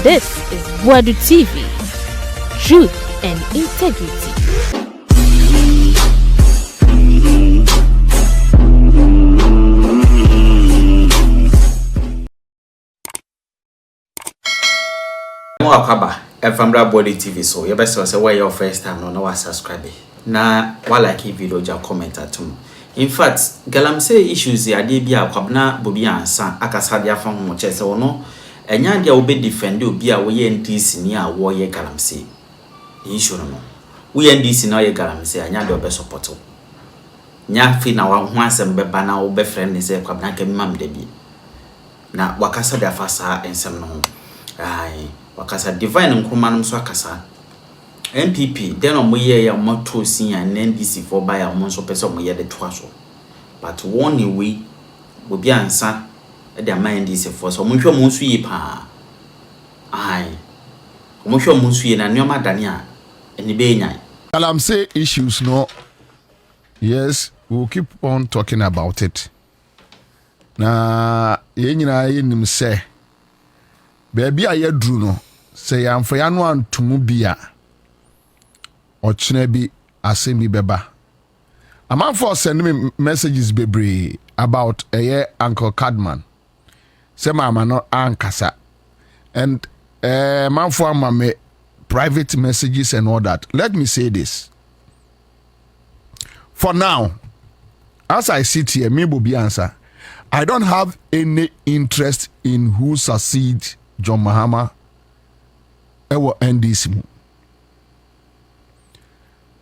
This is Boadu TV. Truth and integrity. From Boadu TV, so your best was away your first time, no subscribe. Na like video ja comment atum. In fact, galamsey issues ya de bia kwabna bobi ansa akasa dia fa ho chese wono enya dia obe defend obi a wo ye NDC ni a wo ye galamsey. Issue no. Wo ye NDC na ye galamsey anya dia obe support. Nya fi na wa ho asem beba na wo be friend ni se kwabna ka mam de bi. Na wakasa dia fa sa ensem no. Ai wakasa Devine Nkrumah no so akasa MPP then omoye ya moto sin and NDC for buy a monso person omoye de toaso but one way will be Ansah the NDC for so monhwe monso yi pa ai monhwe monso yi na nyoma dane a eni be nyan galamsey issues no. Yes, we'll keep on talking about it. Na ye nyina ye nim se baby a ye dru no se yamfa ya no antumu bia ochine bi asem bi beba. Among for send me messages bebre about Uncle Cadman. Say mama no ankasa. And man for mama private messages and all that. Let me say this. For now, as I sit here, me Bobie Ansah, I don't have any interest in who succeed John Mahama ever NDC.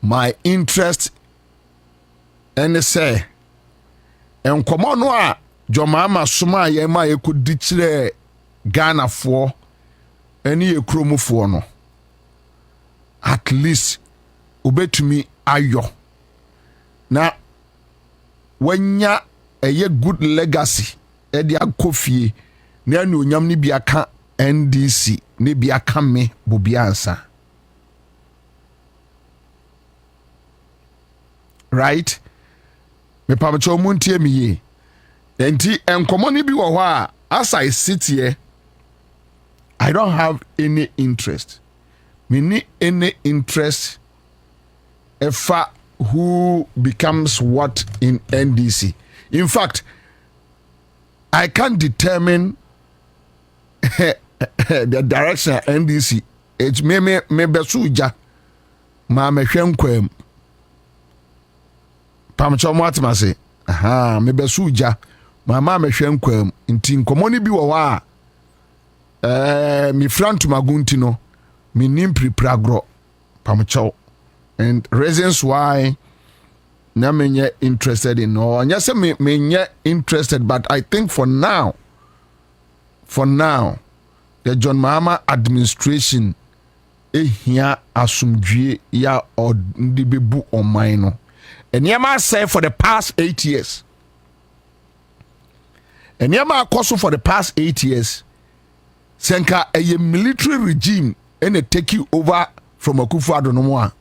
My interest and say and come on no John Mahama suma ye ma ye could ditchre Ghana for any ekromo for no at least ubetumi ayo na wanya a good legacy edi akofie na anu onyam ni bia ka NDC ni bia ka me Bobie Ansah. Right? Me pamecho muntie mi ye. Enti enkomo ni bi wo ho a as I sit here I don't have any interest. Me ni any interest efa who becomes what in NDC. In fact, I can't determine the direction of NDC. It's me besuja ma me hwenkwam. Pamcho mwatima se, aha, me besuja ma me hwenkwam. Inti nkomoni bi wo a mi frantu magunti no, mi nimpri pragro pamcho. And reasons why na menye interested in or yes me interested, but I think for now the John Mahama administration here asumdue ya or ndibebu omaino. And yama say for the past 8 years. And yama koso for the past 8 years. Senka a military regime and they take you over from Akufo-Addo no more.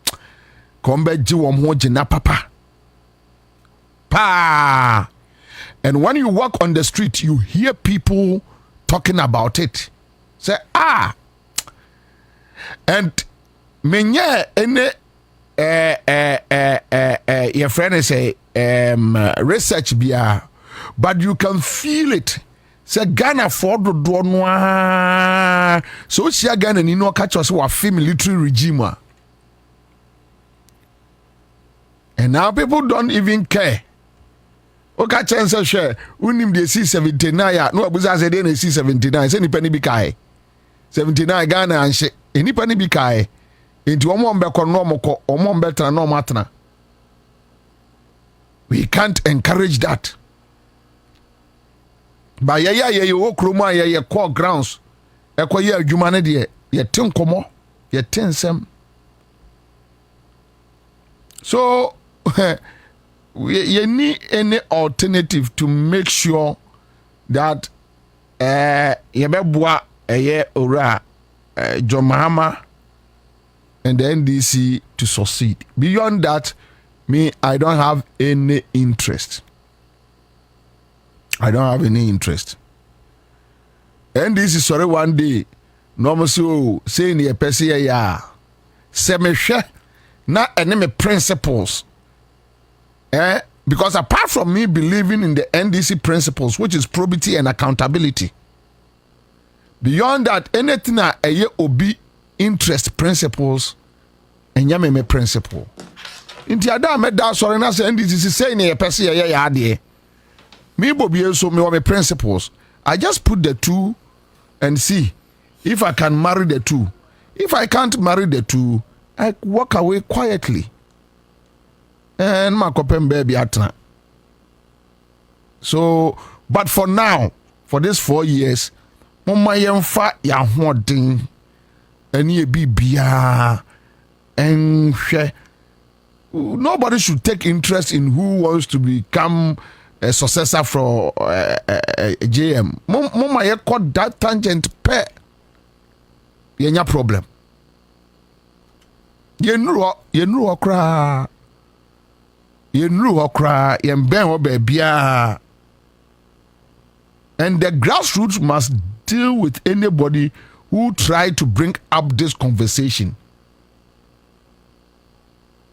Kombe jiwom ho jina papa. Pa. And when you walk on the street, you hear people talking about it. Say, and menye ene your friend say research bia, but you can feel it. Say Ghana for do no. So she Ghana ni no catch us wa military regime. And now people don't even care. Okay, chance share. Unim de C79 ya. No abuza se de na C79. Se ni pani bi kai. 79 Ghana and she. Ni pani bi kai. Into omo mbeko no moko, omo mbetra no matna. We can't encourage that. But ye wo kroma ye core grounds. Ekwa ye adwuma ne de ye tin komo, ye tin sem. So you need any alternative to make sure that yebeboa ora John Mahama and the NDC to succeed. Beyond that, me, I don't have any interest. I don't have any interest. NDC sorry one day no so say ne pese ya se me hwe na ene me principles because apart from me believing in the NDC principles, which is probity and accountability, beyond that, anything that a obi interest principles and me principle. Inti ada me da sorry na say NDC say ne pese ya ade. Me Bobie so me principles. I just put the two and see if I can marry the two. If I can't marry the two, I walk away quietly. And my kopem baby atna. So, but for now, for these 4 years, mama yemfa ya hoden any bibia and nobody should take interest in who wants to become a successor for JM. Mama ye caught that tangent pe yenya problem. Yenru okra yemben wo bia. And the grassroots must deal with anybody who try to bring up this conversation.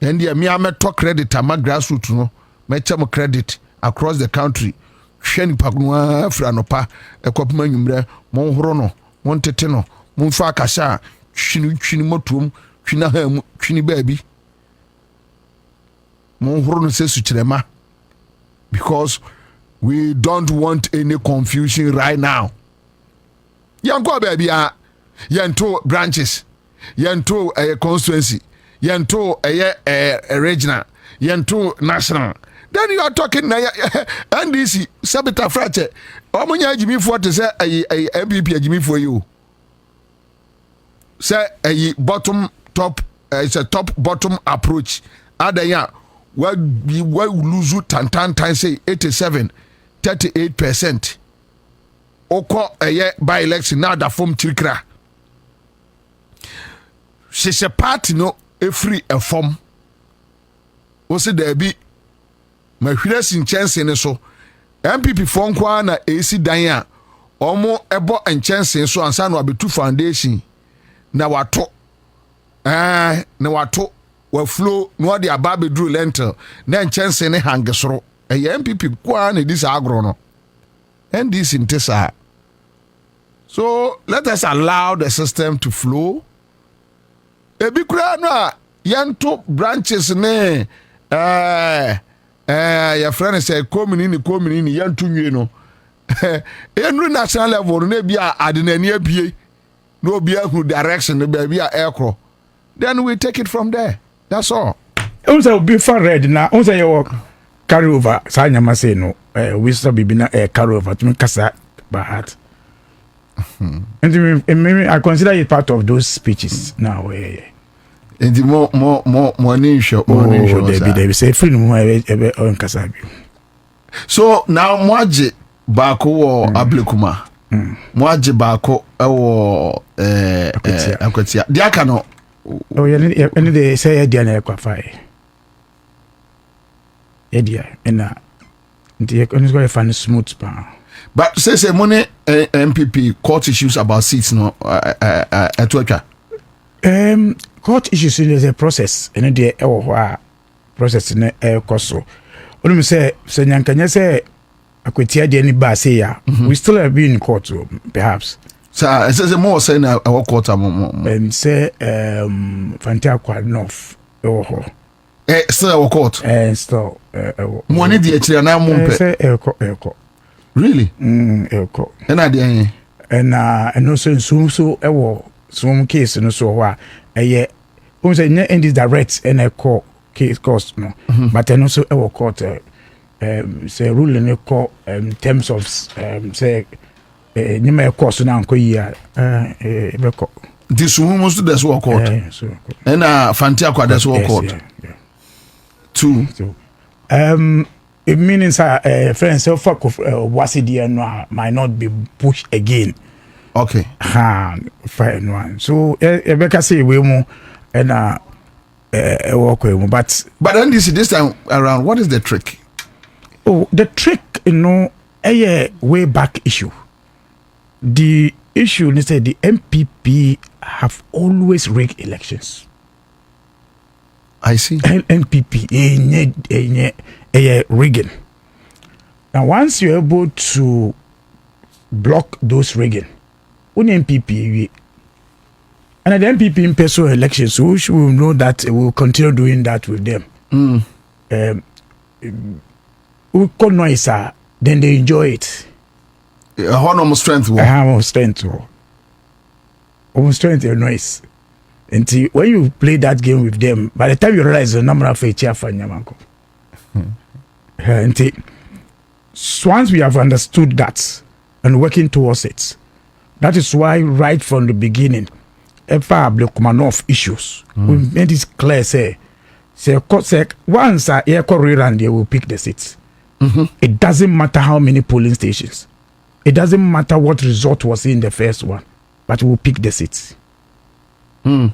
And the me talk credit ama grassroots no me cham credit across the country. Hwani pakwa franopa ekopuma nwumre monhoro no montete no monfa akasha twini motom twina ha twini baabi monhoro no se suchirema because we don't want any confusion right now. Yanko baby yanto branches yanto constituency yanto regional yanto national. Then you are talking na NDC sabita frache omunya jimi for to say MPP jimi for you say bottom top it's a top bottom approach adaya we lose tantan say 38% oko by election now da form chirikra she's a party no a free a form o say there be mahwire sin chance ne so MPP fonkwa na AC dan a omo ebo enchanse so ansa na abetu foundation na wato wa flow no de aba bedru lentil na enchanse ne hangesoro MPP kwa na dis agro no and this intesa. So let us allow the system to flow. Ebi kura no yanto branches ne your friend say community yanto nwe no enru national level no bia adenani abie no bia who direction no bia aircraft, then we take it from there. That's all. Also be far red na also your carry over sanyama say no we stop be na carry over to kasa bahat. And maybe I consider it part of those speeches now. And the more show. They say free no on Kasabi. So now Mwaji Bako or Ablekuma. Mwaji Bako or Akwetia. Diakano. Oh, yeah, and they say Diana Quafai. Edia, and the economy is going to find a smooth span. But say money MPP court issues about seats no at Twitter. Court issues is a process, and the process in a cost. When we say Nyankanya say Akwetia de any base ya, we still have been in court, perhaps. So it says more saying our court and say Fantia North. Still our court. And still money the actually na mumpe. Say Elko. Really? Elko. And also some case no so wa say in this direct and a court case cost no but then also our court say rule in a court terms of say nyima cost na nko yi this woman must do this work court and Fantia kwa this work court two it means friends so fuck wasidi no might not be pushed again. Okay. Fine one. So Rebecca say we more and walk with but then this time around, what is the trick? Oh, the trick, a way back issue. The issue is that the MPP have always rigged elections. I see. NPP, rigging. Now, once you're able to block those rigging, when MPP, and the MPP in personal elections, we will know that we will continue doing that with them. We call noise, then they enjoy it. Honor strength. Strength. Strength and noise. And when you play that game with them, by the time you realize the number of Yamanko. And once we have understood that and working towards it, that is why right from the beginning, Kumanov issues, we made it clear, say once a air rerun, they will pick the seats. It doesn't matter how many polling stations. It doesn't matter what result was in the first one, but we'll pick the seats.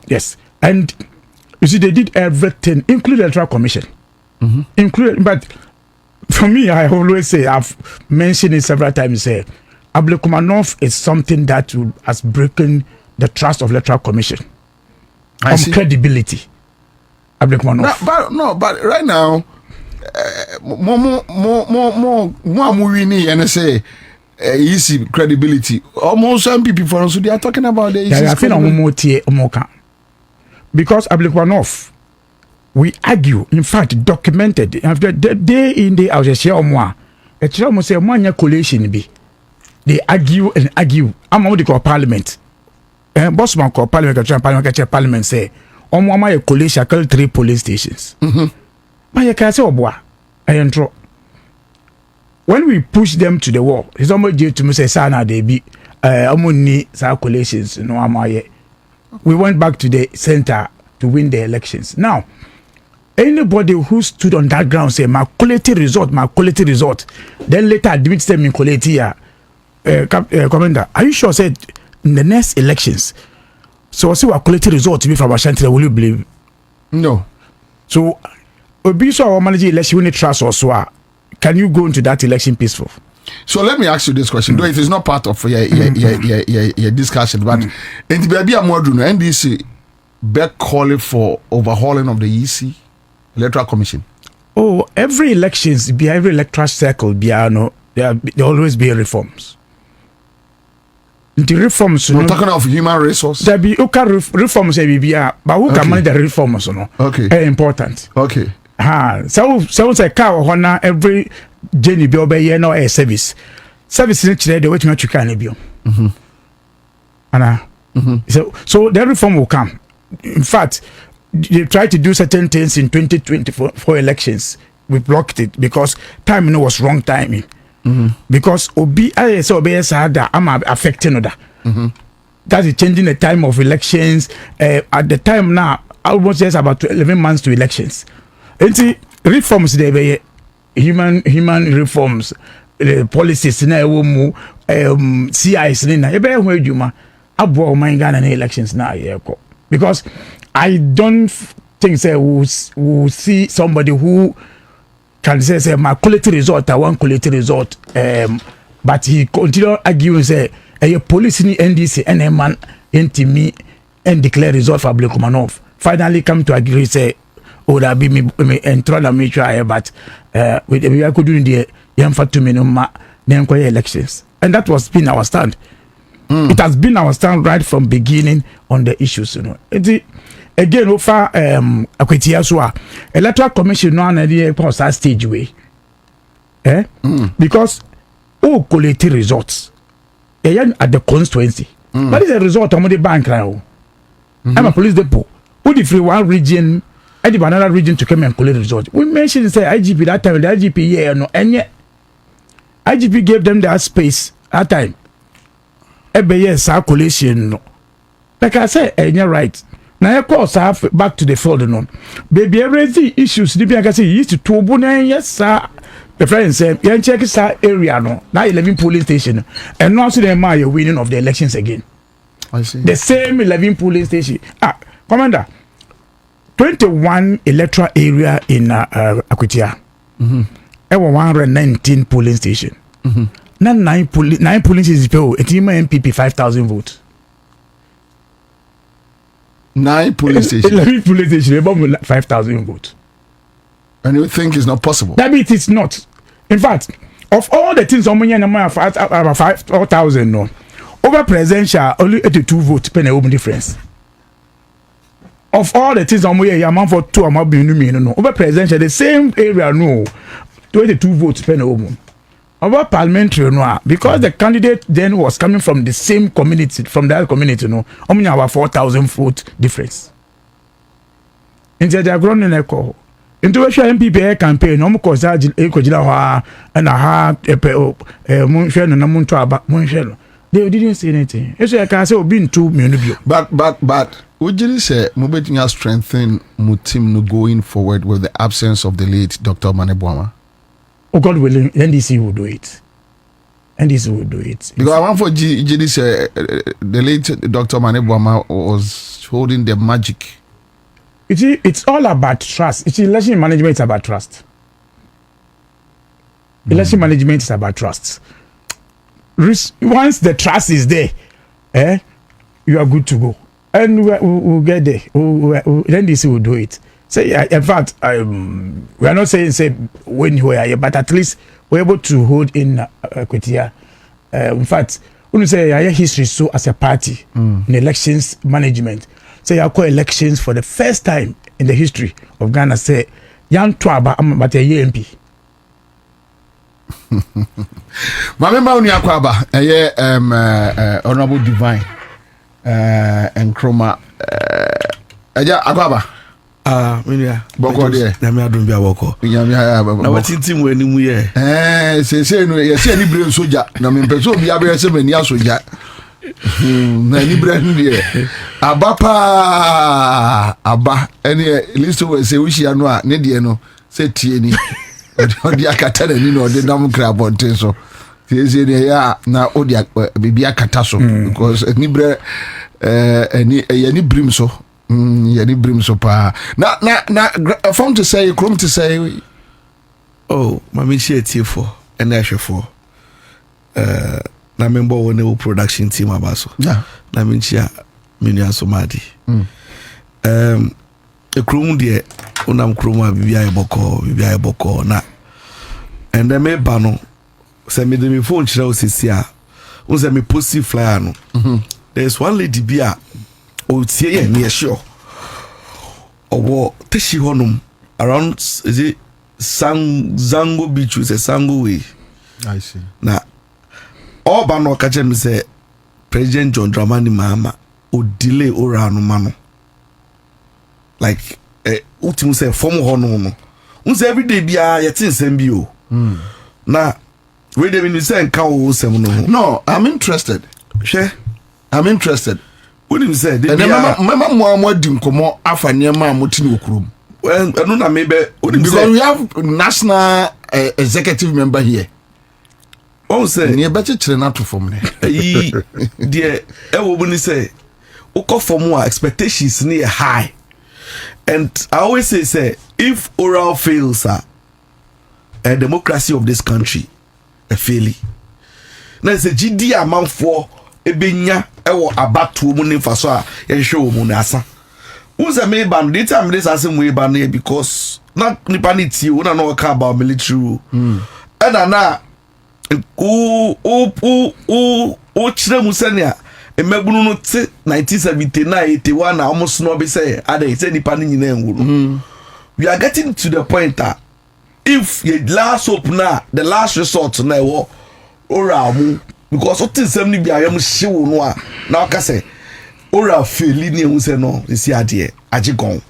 Yes. And you see, they did everything, including the Electoral Commission. But for me, I always say, I've mentioned it several times, say, Kumanov is something that has broken the trust of Electoral Commission. Credibility. Kumanov. But right now, more and say easy credibility. Almost some people for us, they are talking about the because Kumanov, we argue, in fact, documented after day in day out share more. It's almost say one collation be. They argue and argue. I'm what they call parliament. Bossman call parliament say on my collation call 3 police stations. But you can say I intro. When we push them to the wall, it's almost due to me say sana they be need circulations no amaye. We went back to the center to win the elections. Now, anybody who stood on that ground say my quality result, then later admits them in quality commander, are you sure said in the next elections? So I see what quality result to be from Ashanti, will you believe? No. So Obi so our manager election when it trust or so can you go into that election peaceful? So let me ask you this question, though it is not part of your discussion, but in the baby NDC back calling for overhauling of the EC Electoral Commission. Oh, every elections, every electoral circle, there always be reforms. The reforms, we're talking of human resource. There be reforms, but who can manage the reforms? Okay, important. Okay. So say car honor every Jenny be obey no a service in today the way to make you can be. So the reform will come. In fact, they tried to do certain things in 2024 elections. We blocked it because timing was wrong timing. Because OBS had I'm affecting other. That is changing the time of elections. At the time now, almost just about 11 months to elections. And see, reforms they be human reforms, policies na ewo CIs na ebe ho adwuma abo man Ghana na elections na yeko. Because I don't think say we'll see somebody who can say my quality result, I want quality result. But he continue arguing say a police ni NDC and man me and declare result for Kumanov. Finally come to agree say that be me entral and me try, but we are could do the young for 2 minutes then elections. And that was been our stand. It has been our stand right from beginning on the issues, Again, over Electoral Commission no an post stage way. Because all quality results at the constituency. What is the result of the bank now? I'm a police depot. Put it free one region, another region to come and collect results. We mentioned say IGP that time, the IGP no, and yet IGP gave them that space that time. Circulation no. Like I said, you're right. Now of course I have back to the field no. Baby every issues the like I say used to Tobo yes sir. The friend said, you check this area no. Now 11 polling station. And now see them are winning of the elections again. I see. The same 11 polling station. Commander, 21 electoral area in Akutia. There were 119 polling station. na 9 polling stations pay it ima MPP 5,000 votes. 9 polling stations. 11 polling stations about 5,000 votes. And you think it's not possible? That means it's not. In fact, of all the things on about 5,000 no, over presidential only 82 votes pen a difference. Of all the things on amount for 2 amount be no over presidential the same area no 22 votes pen a woman. Over parliamentary no because the candidate then was coming from the same community from that community no about 4,000 vote difference. In the ground in echo. Intuition MPP campaign no ko za ekojila ho and aha munhwe no namuntu aba munhwe. They didn't say anything. Eso ya ka say obi ntu mienu bio. But ujiri say mo betin strengthen mo team no going forward with the absence of the late Dr. Mane Boama. Oh, God willing, NDC will do it. NDC will do it. Because I want for ujiri say the late Dr. Mane Boama was holding the magic. It's all about trust. It's election management is about trust. Election management is about trust. Once the trust is there, you are good to go. And we'll get there. NDC will do it. So, in fact, we are not saying say when you are here, but at least we're able to hold in Kwetia. In fact, when you say our history so as a party in elections management. Say you call elections for the first time in the history of Ghana. Say young Twaba but a MP. My member on Yakwaba, Honorable Devine Nkrumah. Akwaba. Minya. Boko de. Nyame adom bia boko. Nyame na watintim wani mu ye. Se no ye se ni brain soja. Na me peso bia be se mani asoja. Na ni brain de. Aba ene list we se wihia no a ne de no se tie ni. Odi akata na ni no de nam kra bonten so. Se ne ya na odi bibia akata so because ni brain ni brim so. Yani brim so pa na from to say krom to say oh mami share for and I for na member one production team abaso yeah na minchia minia somadi e krom de unam kroma bibia e boko na and then me ba no say me de me phone chira osisi a unse me post flyer no there's one lady bia o tie ye near sure owo teshi honum around is it Zango Beach is a Sango way. I see. Na oba no kache me say President John Dramani Mahama o delay ora no mano like ultimu say form honum no unse every day bia ye tin sem bi o na we dey mean say nka o sem no I'm interested. Share I'm interested. What do you say? Mama mo di nkomo afa niam a motini okurum. Well, I don't know maybe because we have national executive member here. Oh say near better children to form dear everybody say uko form expectations near high. And I always say if oral fails a democracy of this country a failure. Now it's a GD amount for ebenya ewo abatu mu ne faso a ye hwe mu ne asa uza me ban the time this asem we ban here because na nipa ne tie una no ka about military and na o chire mu senia emebunu no te 1979 81 na almost no be say ada say nipa ne nyina enwuru we are getting to the point that if the last hope na the last resort na ewo ora mu because what is something be am shewo no a na ka say ora feli ni ehun se no esi ade ajigon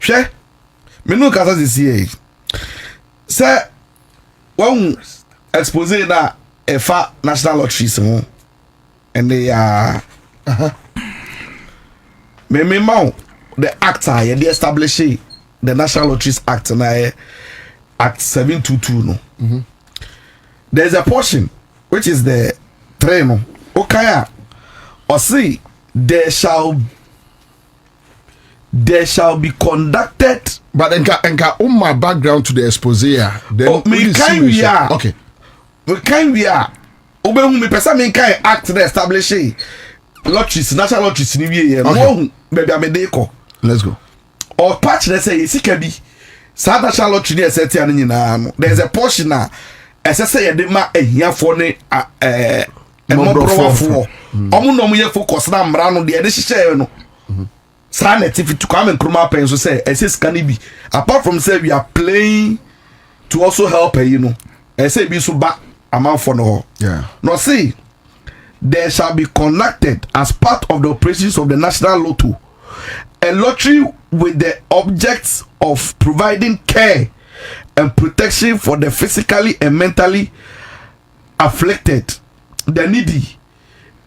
hwe me no ka say say when expose na efa national lotteries ho and they are me mau the act I they establish the National Lotteries Act na Act 722 no there's a portion which is the train okay or see there shall be conducted but enka my background to the expose then me can we are okay we can we are obey me person me can act the establishing lotteries national lotteries ni wie ye no baby amede ko let's go or patch they say sika bi sa national lottery ni set ya nyina no there's a portion na say ye de ma ahiafo ne emobrowo omo no mo ye focus na mra no de ye de hihye no sa native to come Nkrumah pen so say sika ni bi apart from say we are playing to also help her, you know. Say be so back amount for no. Yeah. Now see, there shall be conducted as part of the operations of the National Lotto a lottery with the objects of providing care and protection for the physically and mentally afflicted, the needy,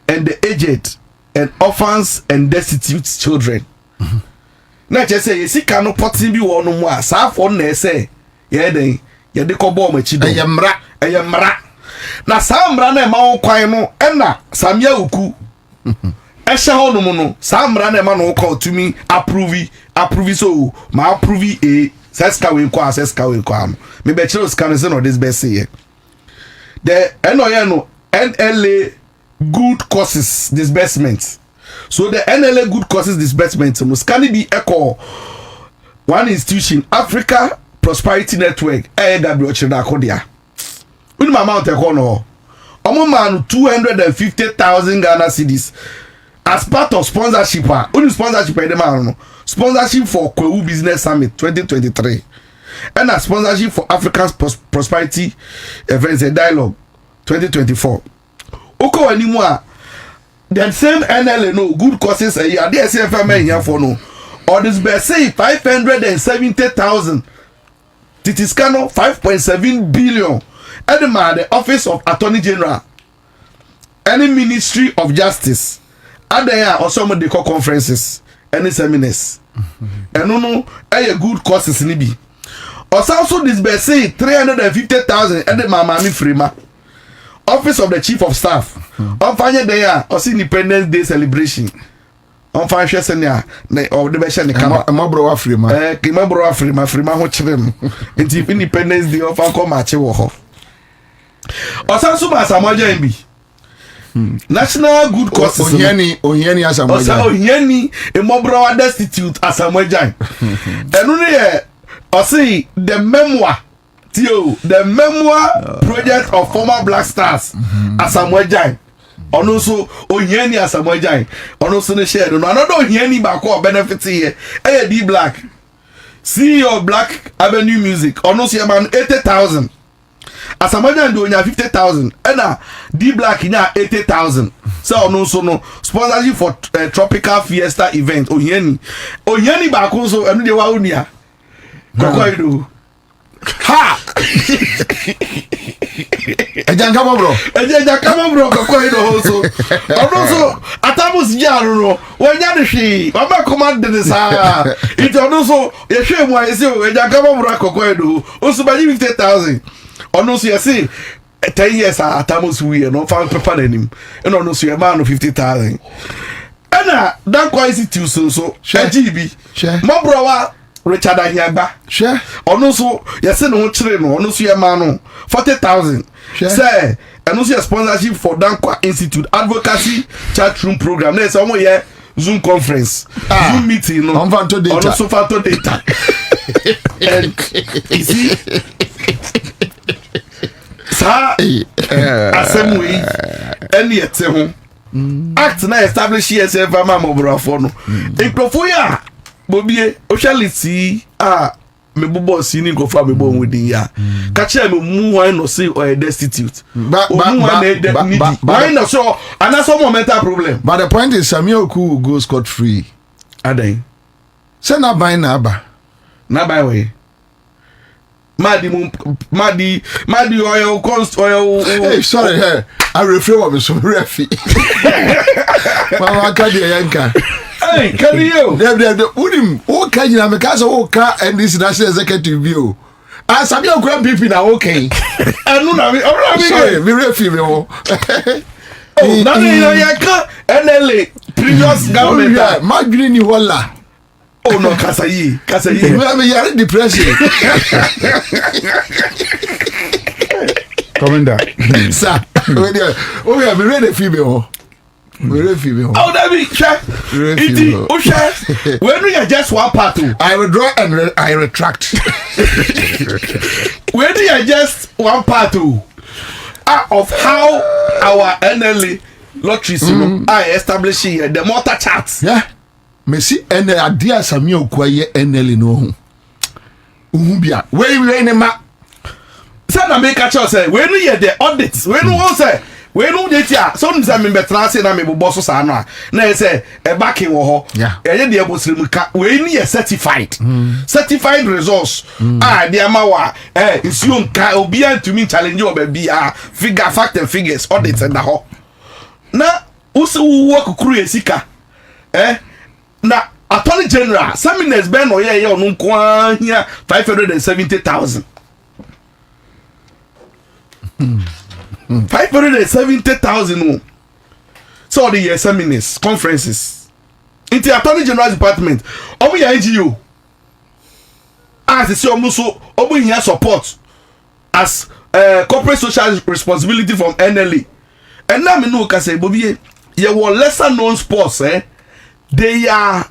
and the aged, and orphans and destitute children. Now just say you see cannot put in be one more. Sa for na say yeah then. Ya de kobo machi do eyemra na samra na ma won kwan no na Sammy Awuku ehye honum no samra na ma no ko tumi approve so ma approve seska we ko am me be chiro scan no this best say the no NLA good causes disbursement. So the NLA good causes disbursement no scan be echo one institution Africa Prosperity Network AW Ochida Kodia. With my amount no. Omo man 250,000 Ghana cedis as part of sponsorship. Only sponsorship by the man no. Sponsorship for Kwewu Business Summit 2023. And a sponsorship for African Prosperity Events and Dialogue 2024. Oko anymore. The same NLA no good causes a year. There CFM here for no. Or this best say 570,000. Titiscano 5.7 billion. And the Office of Attorney General, any Ministry of Justice, and there are also some call conferences, any seminars. And no, a good causes in Ibi. Also, this be say 350,000 and the Mamami Frima. Office of the Chief of Staff. On fire there, also Independence Day celebration. On fire senia or the best in Kama Mabro Afrima. Kimabro Afrima ho chirem. It's Independence Day of Uncle Machi wo. Osanso ba Samoja mbi. National good causes. Ohiani Asamoja. Ohiani Emobro destitute Asamoja. Enu ne osi the memoir the memoir project of former Black Stars Asamoja. Ono so ohiani Asamoja. Ono so ne share no another ohiani ba ko benefit here. D Black. CEO of Black Avenue Music. Ono so man 80,000. Asamoja ndo nya 50,000 and D Black nya 80,000. So no so no sponsorship for tropical fiesta event ohiani ba ko so enu de wa unia kokoido ha Ejankama bro kokoido so ono so atamus jaro no wanya de hwe mama command de sa it ono so ye hwe mu ayese ejankama bro kokoido o so ba 50,000. Ono so yesi 10 years atamus we no fan paper nanim and ono so man no 50,000 ana that quantity so GB mo bro wa Richard Ahiagba ono so yesi no chire no ono so man no 40,000 say ono so sponsorship for Dankwa Institute Advocacy Chat Room Program na so mo ye Zoom conference Zoom meeting no ono so fato data and you see sa assembly any ete ho act na establish yourself ma mobro afo no ekrofo ya bobie sociality me bobo si ni nkofo abebo nwedin ya ka che me mu wan no say or destitute why no so another mental problem. But the point is Sammy Awuku will go scot free. Adan Say na buy na way Madi oil const oil. Hey, sorry, hey. I refer what me so refi. Mama kadi yanka. Hey, kadi you. The unim o kaji na mekaso o ka and this national executive view. Sammy Awuku MPP na okay. Anu na mi sorry, me refi me o. Oh, na ni yanka NLA previous government. Magri ni wala. Oh no, Kasayi. Me yare depression. Commander. Sir, oh yeah, we ready female. We ready female. Oh, that be when we are just one part two. I withdraw and I retract. When we are just one part two of how our NLA lotteries are establishing the motor charts. Yeah. Messi and the idea Sammy Awuku NLA no. Uhubia. Where ma. Say na make catch us say when we hear the audits when we say when we dey here some say me betra say na me boss so na na say e backing wo ho e dey dey bosrim ka we ni certified certified results dey ama wa isuo nka obi antumi challenge oba bia figure fact and figures audits and ho na usu wo kukuru esika na attorney general Samines Ben oye ono nko here 570,000 570,000 so the year seminars conferences in the attorney general department omo ya NGO as see omo so omo here support as corporate social responsibility from NLA and now me know ka say Bobie ye were lesser known sports they are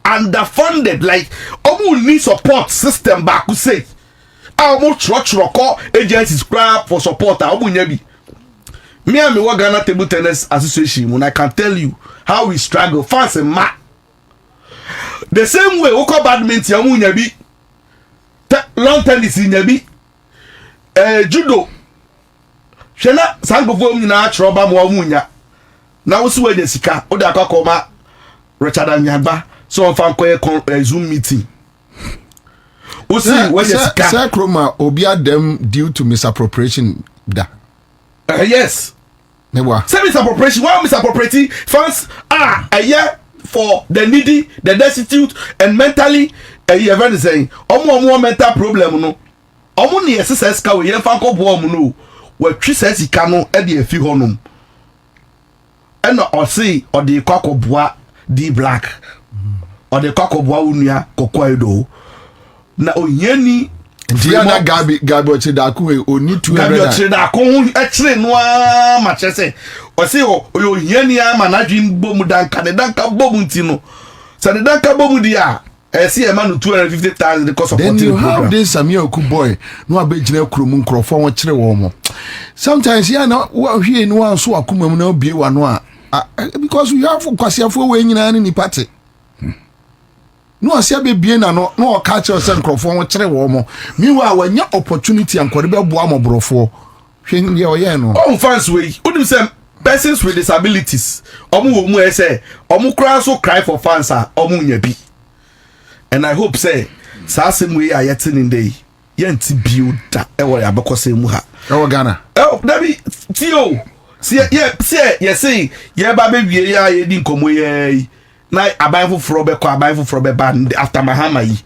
underfunded like omo need support system back say almost church agencies grab for support me and me work Ghana Table Tennis Association when I can tell you how we struggle fans and ma the same way oko badminton yamu nyabi long tennis nyabi judo shena sangofo nyina troba mo amunya na wo so we sika o da akoma Richard Anyagba so fan koye Zoom meeting. Sir Nkrumah obia them due to misappropriation da. Yes. Say misappropriation. Why misappropriating funds are a year for the needy, the destitute, and mentally even saying omo mental problem no. Omo ni SSS ka we yemfa ko bo omo no. We twi sika no e de afi honum. E no o say o de kwakoboa D black. O de kwakoboa unua kokoedo. Na onyeni ntia na gabi ochidako oni 200 gabi ochidako echire no ma chese o se onyeni ama na dwin bomu danka ne danka bomu ntino so ne danka bomu dia see a man 250,000 the cost of then you have this Sammy Awuku boy no abegina kurom nkrofo won kire wo mo sometimes ya na wo hwie no anso akoma mu na obie wa no a because we have kwasiafo we nyina ni party no asia bebie na no catch us nkrofo won kire wo mo meanwhile wanya opportunity ankore be boa mobrofo hwe ye oye no on fans we udim say persons with disabilities omu wo mu say omu kra so cry for fans omu nya bi. And I hope say same way I yet in day yenti build that abeko say mu ha Ghana dabi tio see say ye ba be wie ya ye di nkomo ye na aban fro be ba after mahama yi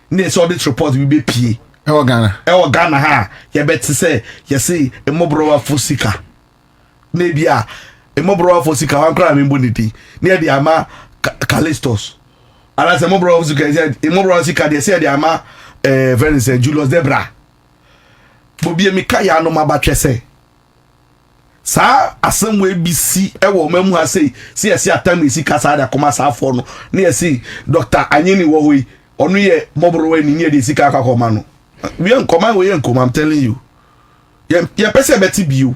na so this report we be pie Ghana ha ye bet say ye say emobrowa fosika maybe emobrowa fosika wan kra me boniti na di ama Callistos. And as a mobile officer said, a mobile officer they said, "Ama, very said Julius Debra." Bobie Mikaya no mabatwe say. Sa asem we bi si e wo mamu ha say, see atam isi kasa da koma sa afo no. Na see Dr. Anyini wo hoi, onu ye mobile we ni de sika ka koma no. We en koma we en koma, I'm telling you. Ye pese beti biu.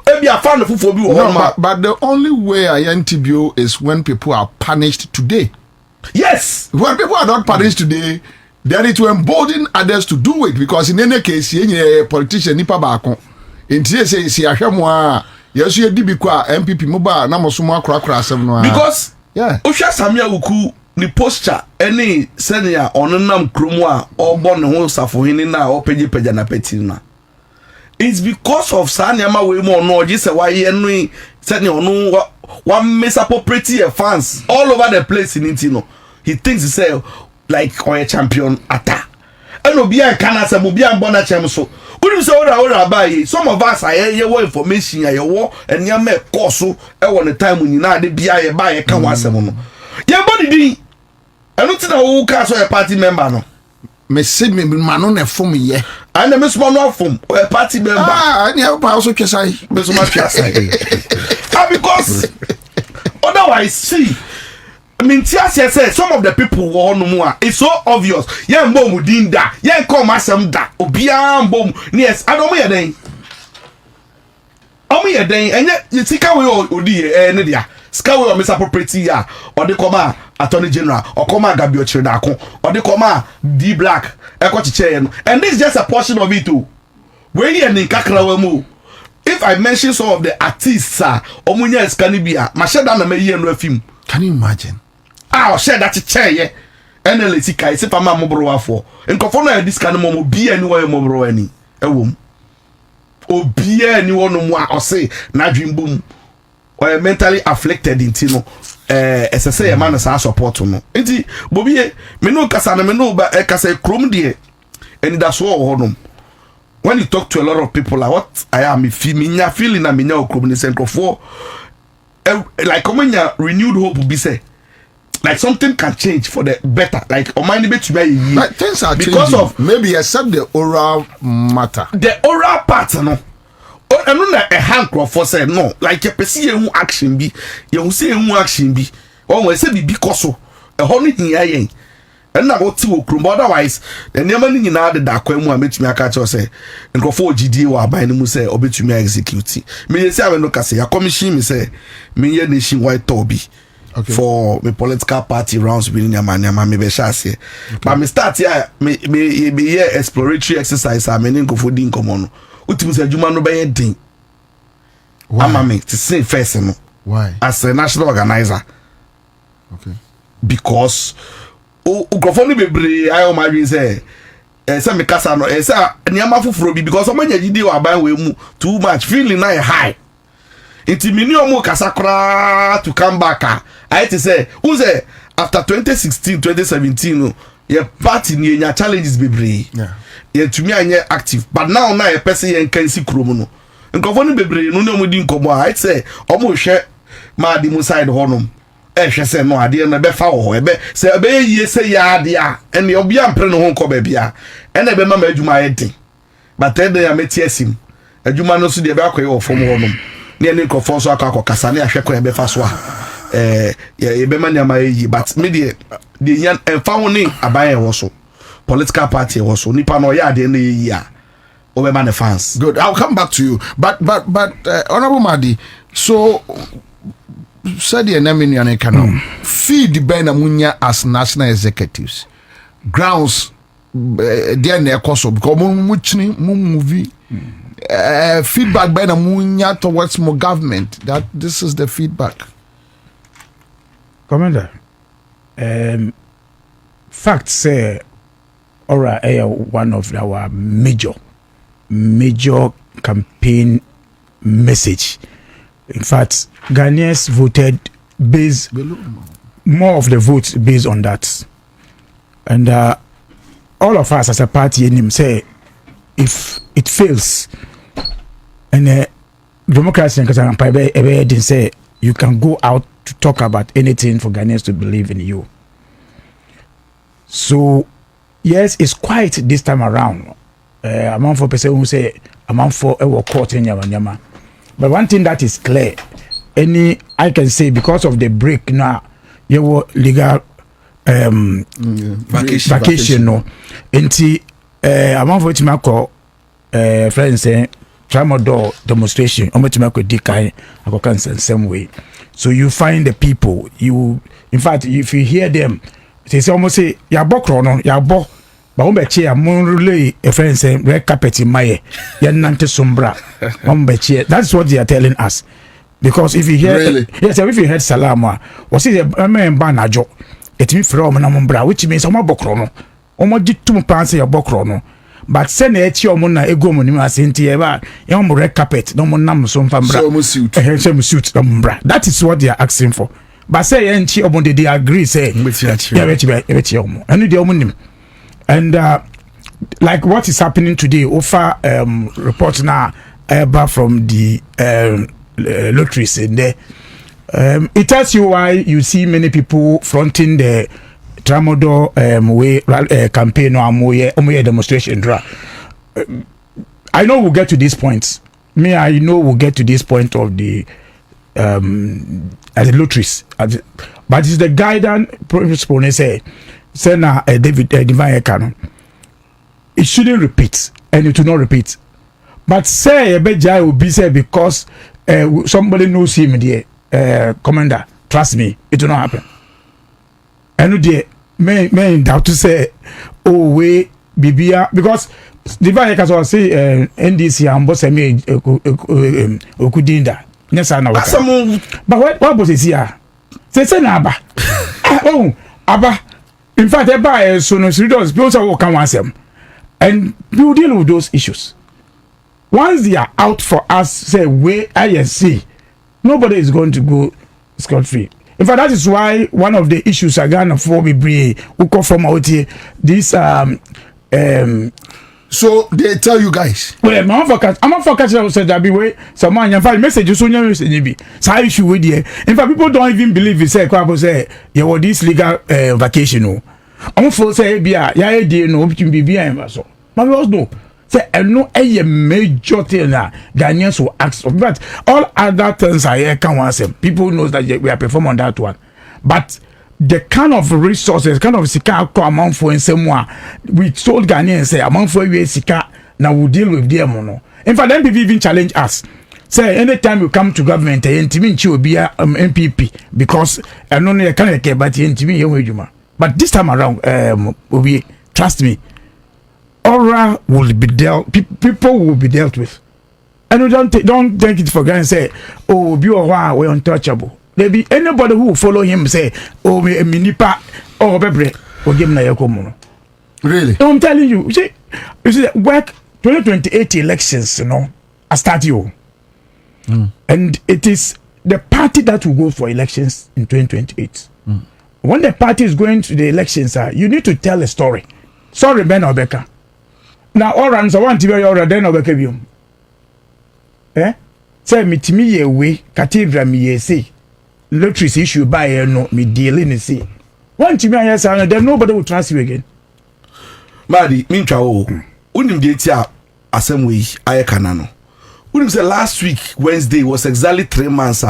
Ebi afa no fufo bi wo ho. But the only way I antibio is when people are punished today. Yes, when people are not punished today, then it will embolden others to do it because in any case, any politician nipa baako. Inti say si ahwemo a yesu ye dibi kwa MPP moba na mosomo akra asem no a. Because yeah, Osha Sammy Awuku ni posture any senior onenam kromo a obo ne ho safohini na opeje na peti na. It's because of Sanyama we mo no oji se wa ye no senior onu one misappropriate fans all over the place in Intino. He thinks himself like a champion atta. And Obia can answer Mobia Bona Chamso. Wouldn't say ora by some of us I hear your information I war and ya me course I want the time when you know the BI buy a can once a mono. Ya body D. I don't know who cast a party member no. me say me mano na fom ye ana me so no fom party member ani help also twesai me so ma twesai because otherwise see I mean say some of the people who no more it's so obvious yeah mbom dinda yeah come asem da obia mbom yes adomo ye den omo ye den enye sika we odi ne dia sika we misappropriation ya odi koma attorney general or koma gabio chiredako odi koma D Black ekochiche no and this is just a portion of it too we here in kakra mu if I mention some of the artists omunya sika ni bia ma sheda na me ye no afim. Can you imagine? Ah, share that chair NLA sika ise pa ma mobro afo nkofo na this kind mo bia ni wo mobro ani ewom obia ni wo no mu a ose na dwimbum or mentally afflicted intino SSA e man sa support no enti bobie me no kasa na me no ba kasa krom de and that's what honum when you talk to a lot of people like what I am feeling na me nya okrom ni nkofo like omanya renewed hope be say like something can change for the better. Like Omani be to be like things are because changing. of maybe except the oral matter. The oral part, no. Oh, and no a hand for say no. Like you perceive who action be, you say who action be. Oh, we say be because so a honey in and now what to krum otherwise the never ni na de da kwa mu a metumi aka cho say nkofo GD wa ban mu say obetumi execute. Me say I no ka say ya commission me say me ye nation white tobi. Okay. For my political party rounds within Yamanyama, me be shase. But me start here, me here exploratory exercise. I mean, go for din common. Uti muse juma no be din. Why? Me to say first no. Why? As a national organizer. Okay. Because go for ni bebre. I am my say. Say me kasa no. Say niyama fufuro bi because omanya jide wa ban we mu too much feeling na high. Iti mini omo kasakra to come back. I to say, who say after 2016, 2017, no, your party ni nya challenges bebre. Yeah. Ye to me anye active, but now na ye person ye kan si kromo no. Nkofo no bebre no na mo di nkomo. I say, omo hwe ma di mo side honom. Hwe say no ade na be fa wo ho. Ebe say ebe ye say ya ade a, ene obi ampre no ho nko ba bia. Ene be ma adwuma ye din. But then ya meti asim. Adwuma no so de be akoye wo fom honom. Ne nkofo so akakọ ne ahwe kwa ebe fa so a ebe manyama yi but me de yan emfa woni abaye wo so political party wo so nipa no ya de na yi a obe man fans. Good, I'll come back to you but honorable Madi, so said the enemy ne kan feed ben amunya as national executives grounds there na ekoso because mu chini mu movie feedback by the munya towards more government that this is the feedback. Commander, fact say Ora one of our major campaign message. In fact, Ghanaians voted based more of the votes based on that, and all of us as a party in him say if it fails and democracy and didn't say you can go out to talk about anything for Ghanaians to believe in you. So yes, it's quiet this time around. Among for person who say among for a court in Yama. But one thing that is clear, I can say because of the break now, you were legal vacation no. Enti among for Timako friends say tramadol demonstration same way. So you find the people, in fact if you hear them, they say almost say ya bokro no ya bo ba won be che ya mon relay a friend say red carpet in my ya nante sombra won be che. That's what they are telling us. Because if you hear really? Yes, if you heard salama was it a man banajo it me from na mombra, which means omo bokro no omo jitum pan say ya bokro no. But send a tia mona ego money as in tia, young red carpet, no more nam some fambra, some suit, umbra. That is what they are asking for. But say, and she they agree, say, and like what is happening today, offer report now from the lotteries in there. It tells you why you see many people fronting the tramadol we campaign or moye demonstration draw. I know we'll get to this point. I know we'll get to this point of the as a lotteries, but it's the guidance principle. They say now Devine Nkrumah. It shouldn't repeat, and it will not repeat. But say a beja will be said because somebody knows him there, commander. Trust me, it will not happen. And the men doubt to say, oh we Bibia because Devine Nkrumah say NDC and boss me okudinda. Yes, I know. But what was it here? Say Naba. Oh, Abba. In fact, I buy so no serious because I will come once them. And we deal with those issues. Once they are out for us, say we ISC, nobody is going to go scot free. In fact, that is why one of the issues are gonna for me who come from out here. This so they tell you guys. Well, I'm for said that be way someone in fact message so be so issue with here. In fact, people don't even believe it say Kwabo say you want this legal vacation no. I'm for say bia ya dey no be bia so. But we also know say no a major thing na Ghanaians will ask of, but all other things are here can once people knows that we are performing on that one. But the kind of resources, kind of sika amount for in someone we told Ghanaians say amount for we sika now we deal with them no. In fact, then people even challenge us. Say anytime you come to government, you will be a MPP because I don't know can care but you but this time around we trust me, aura will be dealt people will be dealt with. And we don't take it for granted and say, oh, be a we untouchable. There be anybody who will follow him say, oh, me minipa or bebre or give na yakomo. Really? No, I'm telling you. You see, work 2028 elections, I start you. And it is the party that will go for elections in 2028. When the party is going to the elections, you need to tell a story. Sorry, Ben Obeka. Now, all runs I want to be your then Obeka. Say me to me a way, cathedral me ye say. Lotteries issue by no me dealing in see. One to me, yes, and then nobody will trust you again. Madi, mincha o. Unim detia asem we ayakanano. Unim say last week Wednesday was exactly 3 months.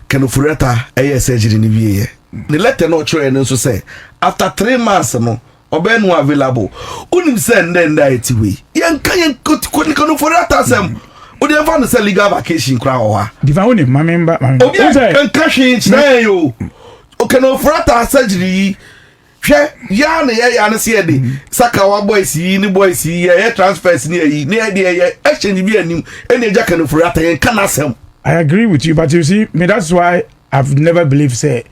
Kenofureta aye surgery ni biye. The letter no show and so say after 3 months no obenu available. Unim say ndenda etiwe. Yankan kenofureta asem. Odi ever no say legal vacation kra o ha. Divine my member. Obi kan cash na yo. O kenofureta surgery. Ya na ya na se de sakawa boys yi ni boys yi ya transfers ni yi ni ya exchange bi anim ene ja kan for ata yen kan asem. I agree with you, but you see me that's why I've never believed say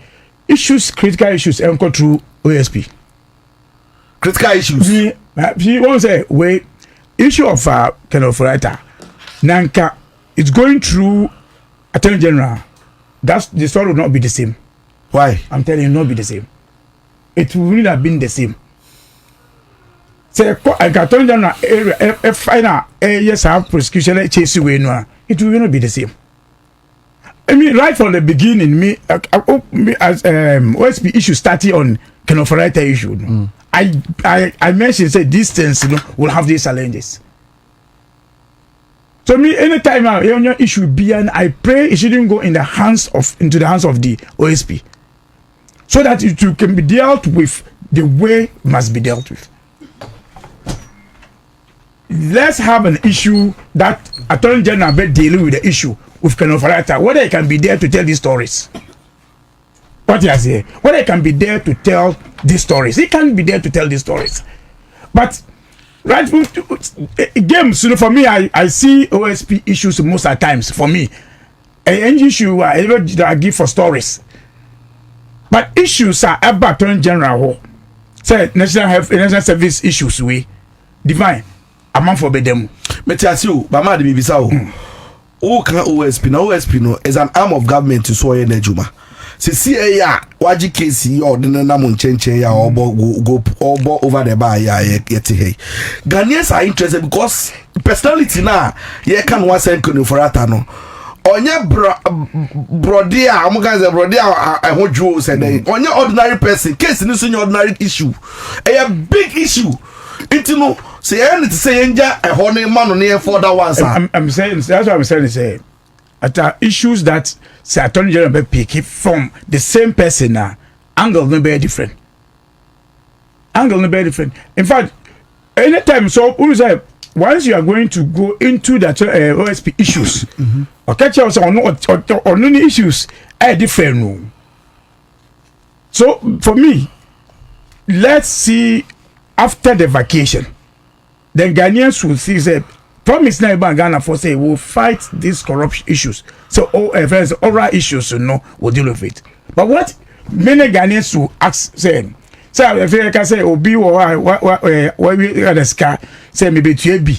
issues, critical issues enko through OSP. Critical issues he won't say wait issue of kind of writer nanka it's going through Attorney General. That's the story will not be the same. Why? I'm telling you, not be the same. It would have been the same. Say, I got told you now, if final yes, have prosecution chase away no, it will not be the same. I mean, right from the beginning, me as OSP issue started on kind of writer issue. I mentioned say these things will have these challenges. So me anytime your issue be and I pray it shouldn't go into the hands of the OSP. So that it can be dealt with the way it must be dealt with. Let's have an issue that Attorney General be dealing with the issue with Kenofarata, whether he can be there to tell these stories. What you say? Whether he can be there to tell these stories. He can't be there to tell these stories. But right games, for me, I see OSP issues most of the times. For me, an issue I give for stories. But issues are about Attorney General. Say national health, national service issues we divine. Among for them. Metiasio, Bama de Bibisao. O can OSP no OSP no is an arm of government to soy nejuma. Se ya waji kesi or the namun chenche ya or go over the bar ya yeti hey. Ghanaians are interested because personality na ye can one send for no. onye brody a am guys brody a ho dwo say den onye ordinary person case ni so ordinary issue a big issue it no say anything say enja e ho ne ma no ne for that one sir. I'm saying that's what I'm saying say at issues that say attorney general be pick from the same person na angle no be different. In fact, anytime so who say once you are going to go into that OSP issues, okay, also on any issues are different. No. So for me, let's see after the vacation, then Ghanaians will see say promise now about Ghana for say we'll fight these corruption issues. So friends, oral issues, we'll deal with it. But what many Ghanaians will ask say. So if you can say obi what we the scar say maybe be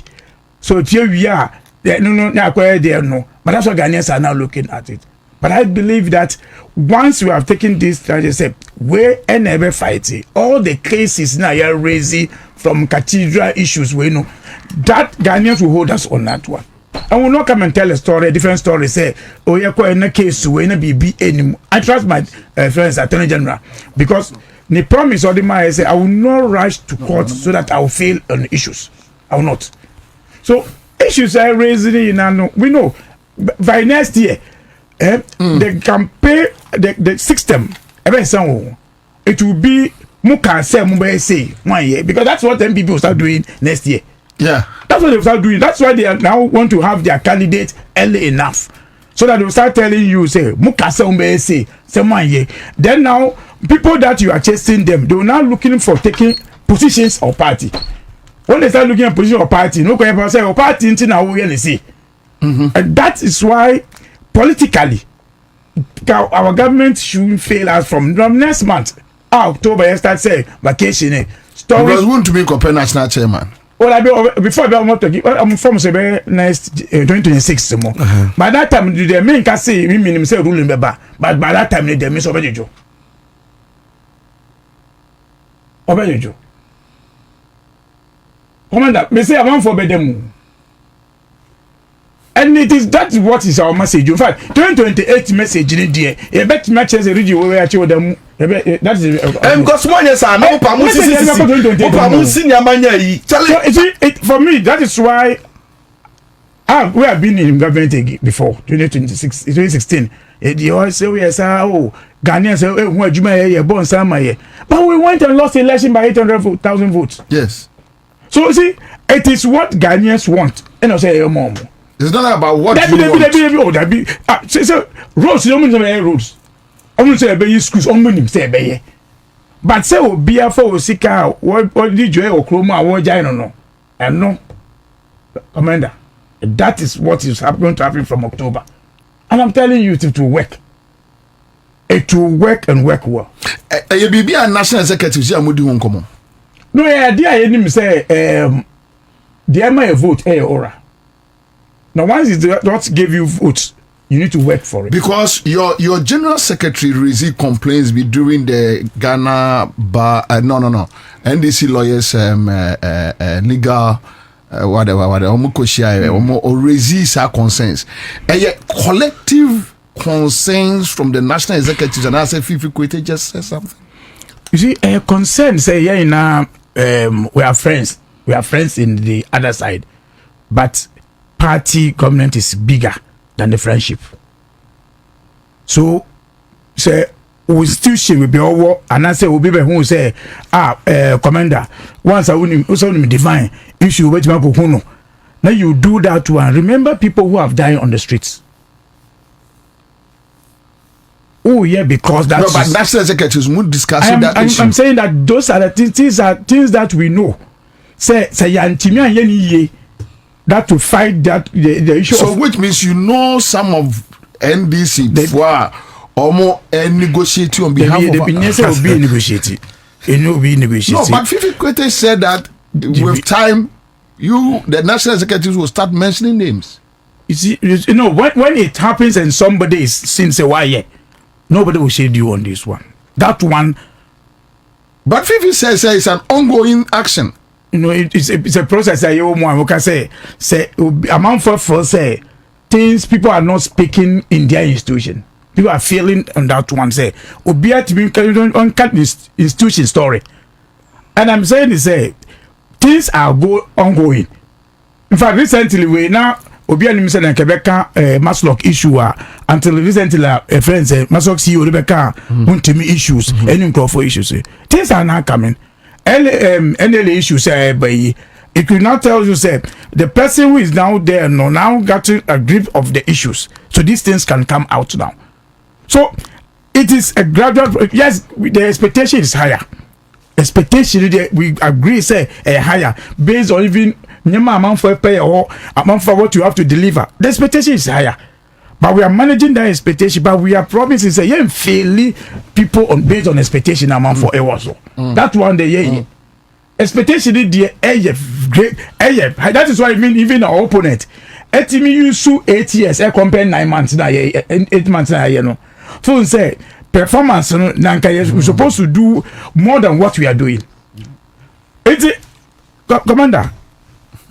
so we are no there no, but that's what Ghanaians are now looking at it. But I believe that once we have taken this, as I said, we never fighting all the cases now are raising from cathedral issues. We know that Ghanaians will hold us on that one. I will not come and tell a different story. Say, oh, you're quite in a case where be anymore. I trust my friends, Attorney General, because the promise or the man say I will not rush to court so that I will fail on issues. I will not. So issues are raising in we know by next year the campaign the system it will be say 1 year because that's what MPP will start doing next year. Yeah, that's what they will start doing. That's why they now want to have their candidate early enough so that they will start telling you say say 1 year. Then now people that you are chasing them, they will now looking for taking positions of party. When they start looking at position of party, no can say party until now we see. And that is why politically our government should fail us from next month. October you start say vacation. Because we want to be a national chairman. Well, I be before I'm from say next 2026 more. By that time the men can say we minimum say ruling beba, but by that time they miss Obejo. Commander, me say I want for bedemu. And it is that what is our message. In fact, 2028 message in there. A bet matches a radio where I show them. That is because one yes, I know for me, that is why we have been in government before 2016. They always say yes, Ghanaians say but we went and lost the election by 800,000 votes. Yes. So see, it is what Ghanaians want. And I say mom. It's not about what you want. So roads, you don't mean roads. I won't say be schools, only say be. But say o be for sika what did you or chroma or jino no. And no, Commander, that is what is going to happen from October. And I'm telling you to work. It will work and work well. You be a national executive, you are doing come on. No, dear, you say, dear, my vote, aura. Now, once it not give you votes, you need to work for it. Because your general secretary received complaints be during the Ghana bar, no, NDC lawyers, legal, whatever, or resist our concerns. And yet, collective concerns from the national executives, and I say, Fifi Kwete just said something. You see, concern say, yeah, now we are friends. We are friends in the other side, but party government is bigger than the friendship. So, say we still share with be over, and I say we be who say, Commander, once I also Devine issue wait my kuno. Now you do that one. Remember people who have died on the streets. Oh yeah, because that's no, but national executives would discuss that issue. I'm saying that those are the things that we know. Say yantimi and yeni that to fight that the issue. So which means you know some of NDC for almost negotiating on behalf of the business will be negotiating. It will be negotiating. No, but Fifi Kwete said that with time, the national executives will start mentioning names. You see, when it happens and somebody is since a while. Nobody will shade you on this one. That one. But Fifi says it's an ongoing action. It's a process that you can say amount for say things people are not speaking in their institution. People are failing on that one. Say, Obia to be on cut this institution story. And I'm saying is things are ongoing. In fact, recently we now Obia Nimsen and Quebec Maslock issue until recently a friend said Maslock CEO Rebecca Untimi issues any for issues. Things are not coming. NLA issues it will now tell you say the person who is now there now got a grip of the issues. So these things can come out now. So it is a gradual. Yes, the expectation is higher. Expectation we agree say higher based on even amount for pay or amount for what you have to deliver. The expectation is higher, but we are managing that expectation. But we are promising say yeah, failing people on based on expectation amount for also. That one the expectation is the great. That is why even our opponent. Etimi use 8 years. Compare 9 months na 8 months na no. So say performance we're supposed to do more than what we are doing. Commander,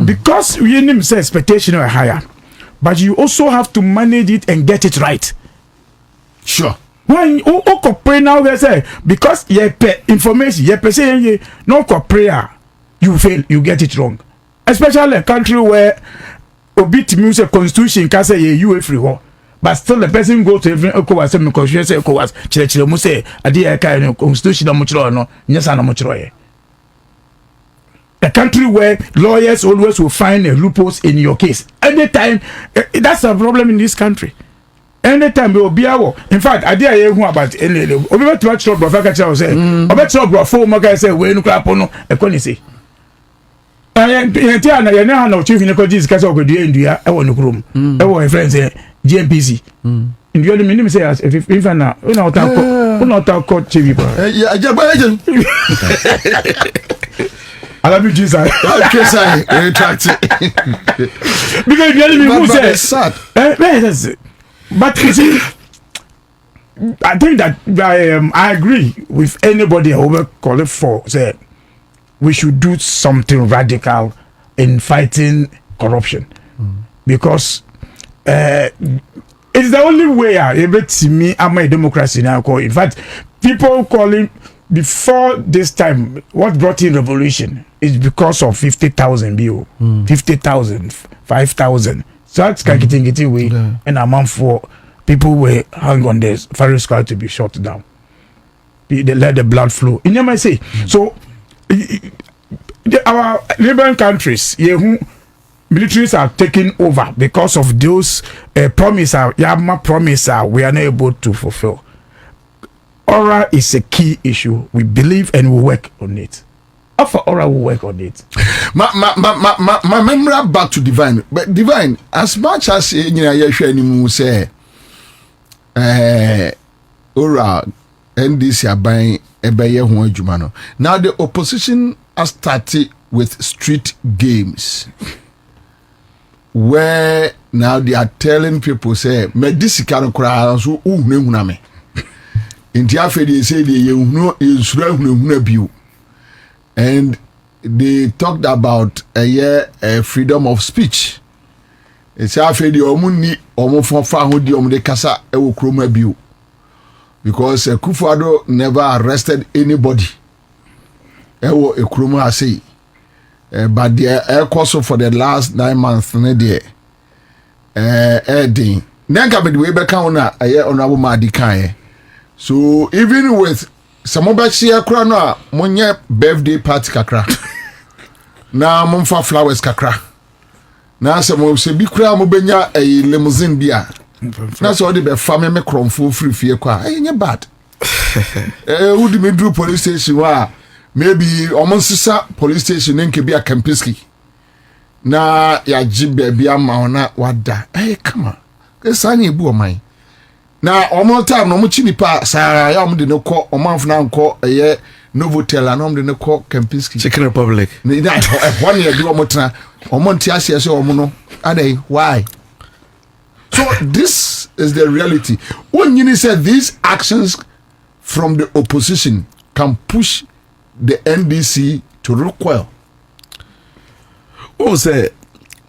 because we need say expectation are higher, but you also have to manage it and get it right. Sure. When you pray now, they say because you pay information, you say no prayer, you fail, you get it wrong. Especially a country where obit music constitution can say you free war. But still the person go to every ECOWAS and negotiate ECOWAS chile mu say adi kind of constitution no nyesa no muchro. A country where lawyers always will find a loopholes in your case. Anytime that's a problem in this country. Anytime we will be our in fact adi who about NLA obi to watch bro faka tell say obi to bro for mo guy say we no krapo no e ko ni say. Tia na ye na chief ni ko Jesus kasa ogudua ndua e wo no krom e wo friends GMPC. And you only say as if na una otako chief ba. Yeah, agent. I love you, Jesus. Okay, sir. Because you only who say sad. But you see, I think that I agree with anybody who will call it for say we should do something radical in fighting corruption because it's the only way able to me and my democracy now. In fact, people calling before this time what brought in revolution is because of 50,000 bill, 50,000, 5,000. So that's getting away and a month for people were hung on this fire squad to be shut down. They let the blood flow. You know what I say? So our neighboring countries, militaries are taking over because of those promises we are not able to fulfill. Aura is a key issue. We believe and we work on it. After Aura, we work on it. My memory back to Devine. But Devine, as much as you say, Aura, NDC are buying a bayer who jumano. Now the opposition has started with street games. Where now they are telling people say me this kind of crowd so huna me inti afedi say they huna biu and they talked about a freedom of speech. It's afedi omuni omofonfa hodi omde kasa e wo kroma biu because Kufuado never arrested anybody e wo e kroma say. But the air course for the last 9 months, then come the way back on a year on our Madikaye. So even with some of the crown, Monya birthday party kakra. Now Monfa flowers kakra. Now some of the crowd mobenya a limousine beer. That's all the family me crom full free fear qua. Ain't bad. Would me do police station? Maybe almost police station in Kibia Kempiski. Na ya jibe bia maona wada. Hey, come on. Sani ebu omai. Na almost time no muchi nipa sa ya omde no call omanf na nko eye Novotel na omde no call Kempiski. Chicken Republic. Na one year do omotna omonti ase ase omono. Adai why? So this is the reality. When you said these actions from the opposition can push the NDC to recoil. What say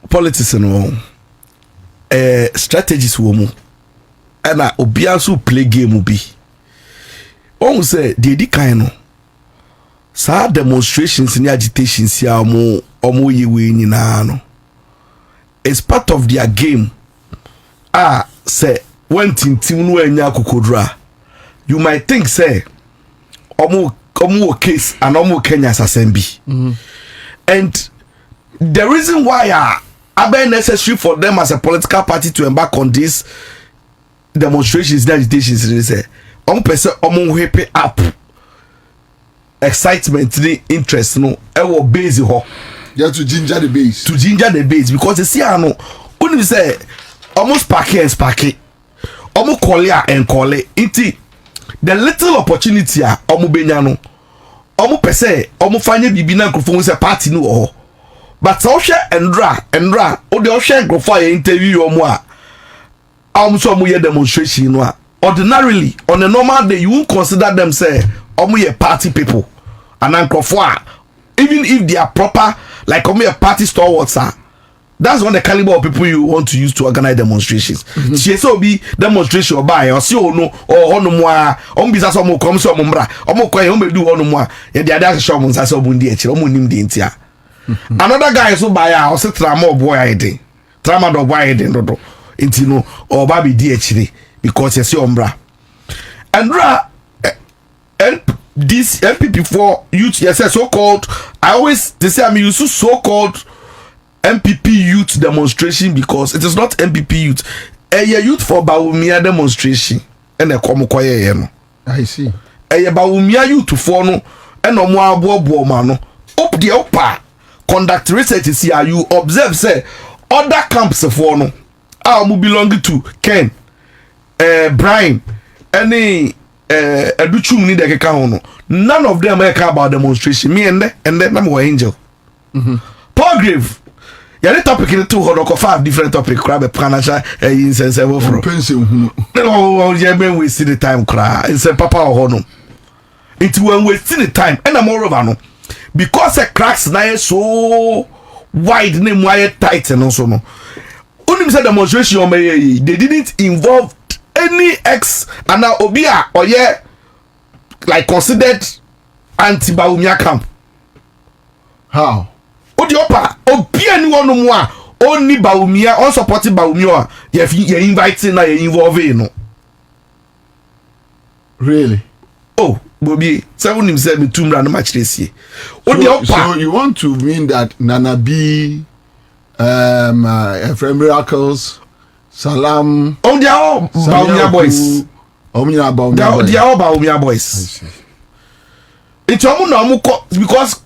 politics and all? strategies wo mu na obia so play game bi on say the di kan no sa demonstrations ni agitations ya omo yewe nyina no it's part of their game say when tintim no anya kokodra you might think say omo case and omo Kenya sasembi and the reason why are necessary for them as a political party to embark on this demonstrations and agitations is say person whip up excitement the interest no e base ho yeah to ginger the base because you see no when you say almost sparky almost call it the little opportunity omo benya no omo pese omo fanye bibi na nkrofo say party no but so hwe endra o de hwe nkrofo a interview omo so omo ye demonstration no ordinarily on a normal day you won't consider them say omo ye party people and nkrofo even if they are proper like omo ye party stalwarts that's one the caliber of people you want to use to organize demonstrations. She so be demonstration or buy or see no or honomwa on bisa so mo come so mo mbra omo kwan o me do honomwa e dey ada show mo nsa so bundi e kire omo nim de ntia another guy so buy o se trama boy iden trama do boy iden do nti no o ba be di e kire because you see ombra andra and this MPP4 youth yes so called I always they say I'm used to so called MPP youth demonstration because it is not MPP youth. Youth for Bawumia demonstration and a komokoye no. I see. Bawumia youth for no and no more bo mano. Up the upper conduct research is here. You observe say other camps for no. Mu belong to Ken, Brian, any Educhum ni de keka hono. None of them care about demonstration. Me and then I'm angel. Paul Grave. The topic in 205 different topic crab financial insensible from pension. No, we see the time cry. It's a papa or no. It's when we see the time and I'm more no because the cracks now so wide name wide tight and also no. Only said demonstration they didn't involve any ex and now obia or yeah like considered anti-Bawumia camp. How? Odiopa obi anyone no more only Bawumia on supporting Bawumia you inviting na you involve no really Bobie 7 himself me tumra no match this year Odiopa so you want to mean that Nana B Ephraim Miracles Salam they are all Bawumia boys they are all Bawumia boys I see it's no because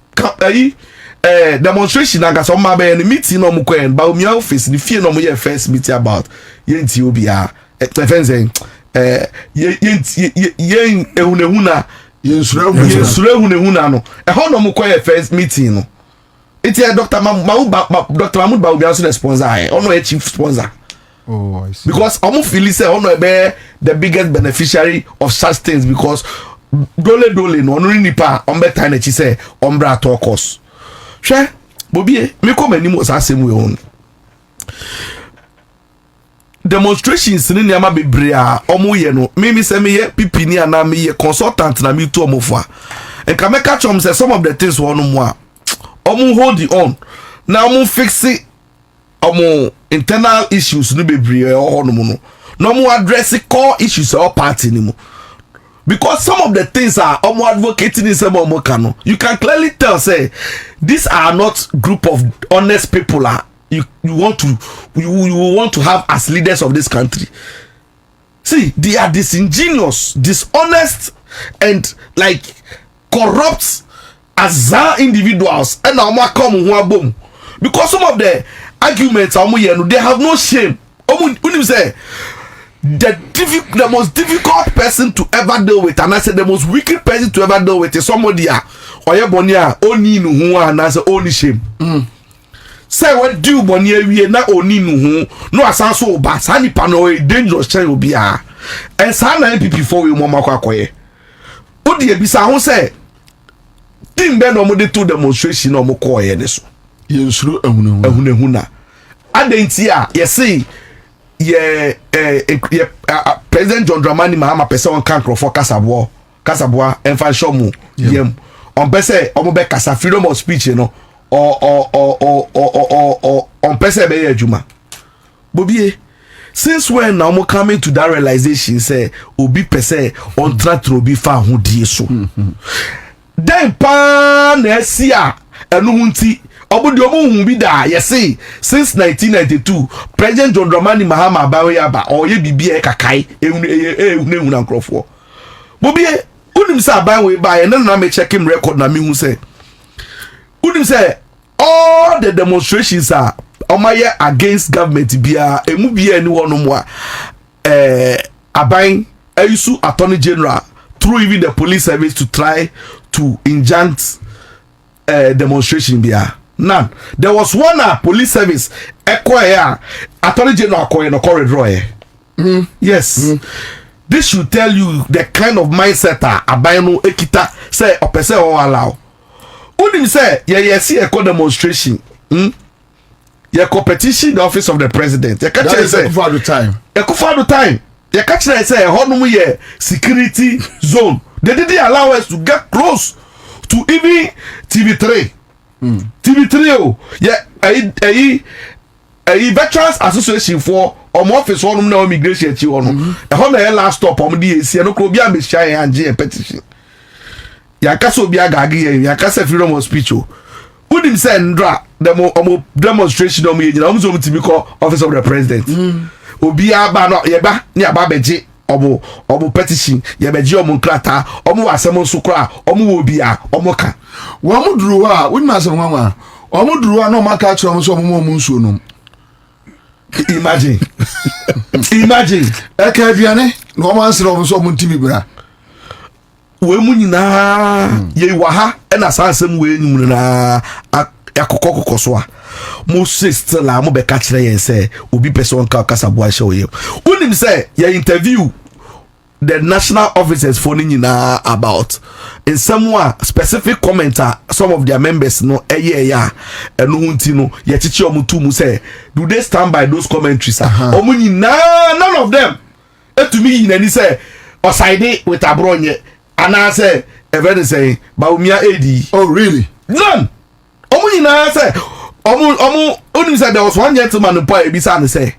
demonstration and some mabe meeting no mukwe and Bawumia office the fear no mo first meeting about yenti obia defense yen ehunehuna yensurehunehuna no ho no mukwe first meeting no it's Dr. Mahmoud Bawumia so the sponsor ono a chief sponsor I see because omo feel say ono be the biggest beneficiary of such things because dole no ono nipa ombe na chi say ombra to course Share, Bobie, me come any more same way on. Demonstrations in Yama Bibria, Omo Yeno, maybe send me Pipini and me a consultant na me to Omofwa. And can make catch say some of the things one more. Omo hold it on. Now Omo fix it. Omo internal issues no Bibria or no. No more address core issues or party anymore. Because some of the things are almost advocating in some Omokano. You can clearly tell, say, these are not group of honest people. You want to have as leaders of this country. See, they are disingenuous, dishonest, and like corrupt as individuals. And now come boom. Because some of the arguments they have no shame. Say the most difficult person to ever deal with, and I said the most wicked person to ever deal with is somebody or your bonia only no who and I say only shame. Say what do bonia we na only no who no asan so bad sani pano dangerous child will be and sana MPP for you mama kwakoye. Odi ebisa ho say team be no mo de to demonstration no mo koye ne so. Yensuru ehunehuna. Adentia you see President John Dramani Mahama pese on kan krofo kasaboa enfa shomu yem on pese omo be kasa freedom of speech no on pese be adwuma Bobie since when now mo coming to that realization say obi pese on track to obi fa ho die so then pa na esia enu hunti obudi omo bi da yesi since 1992 President John Dramani Mahama Baweyaba oye bibie kakai ehunu na nkrofo Bobie unim say Bawey ba na me check him record na me hu say unim say all the demonstrations are omaye against government bia emu bia ni wonom a aban ayusu attorney general through even the police service to try to injunct demonstration bia. None. There was one police service acquire attorney general acquire no corridor. Yes. This should tell you the kind of mindset abayno ekita say opese o allow. Unim say see a demonstration. Your competition the office of the president. You catch say for the time. You for the time. You catch say honum ye security zone. They didn't allow us to get close to even TV3. TV3 oh yeah a veterans association for office honum na immigration chi honum. E ho na last stop di esi no kro bia be share anje petition. Ya kasa obi agage ya kasa freedom of speech oh. Udim say ndra the demonstration o me nyina so mutimi call office of the president obi aba no ye ba ni aba beje obo petition ye beje omo nkrata omo wasem nso kra omo obi a omo ka wo mo duru a woni asem nwa omo duru a no maka kire omo so omo nsuo no imagine eka aduane no omo ansere omo so omo ntimi bra we mu nyina ye wa ha na sansem we nyum na akokoko so a mo sister la mo be ka kire yen say obi person ka kasaboa show ye unim say ye interview the national officers for nyina about in some specific commenter some of their members no ya eno hunti no ye chichi omutu mu say do they stand by those commentaries omo nyina none of them etumi yina ni say oside with abronye and I say everything saying Baumia AD. Oh really? None. Omu nyina say omu onim say there was one gentleman who boy bi say say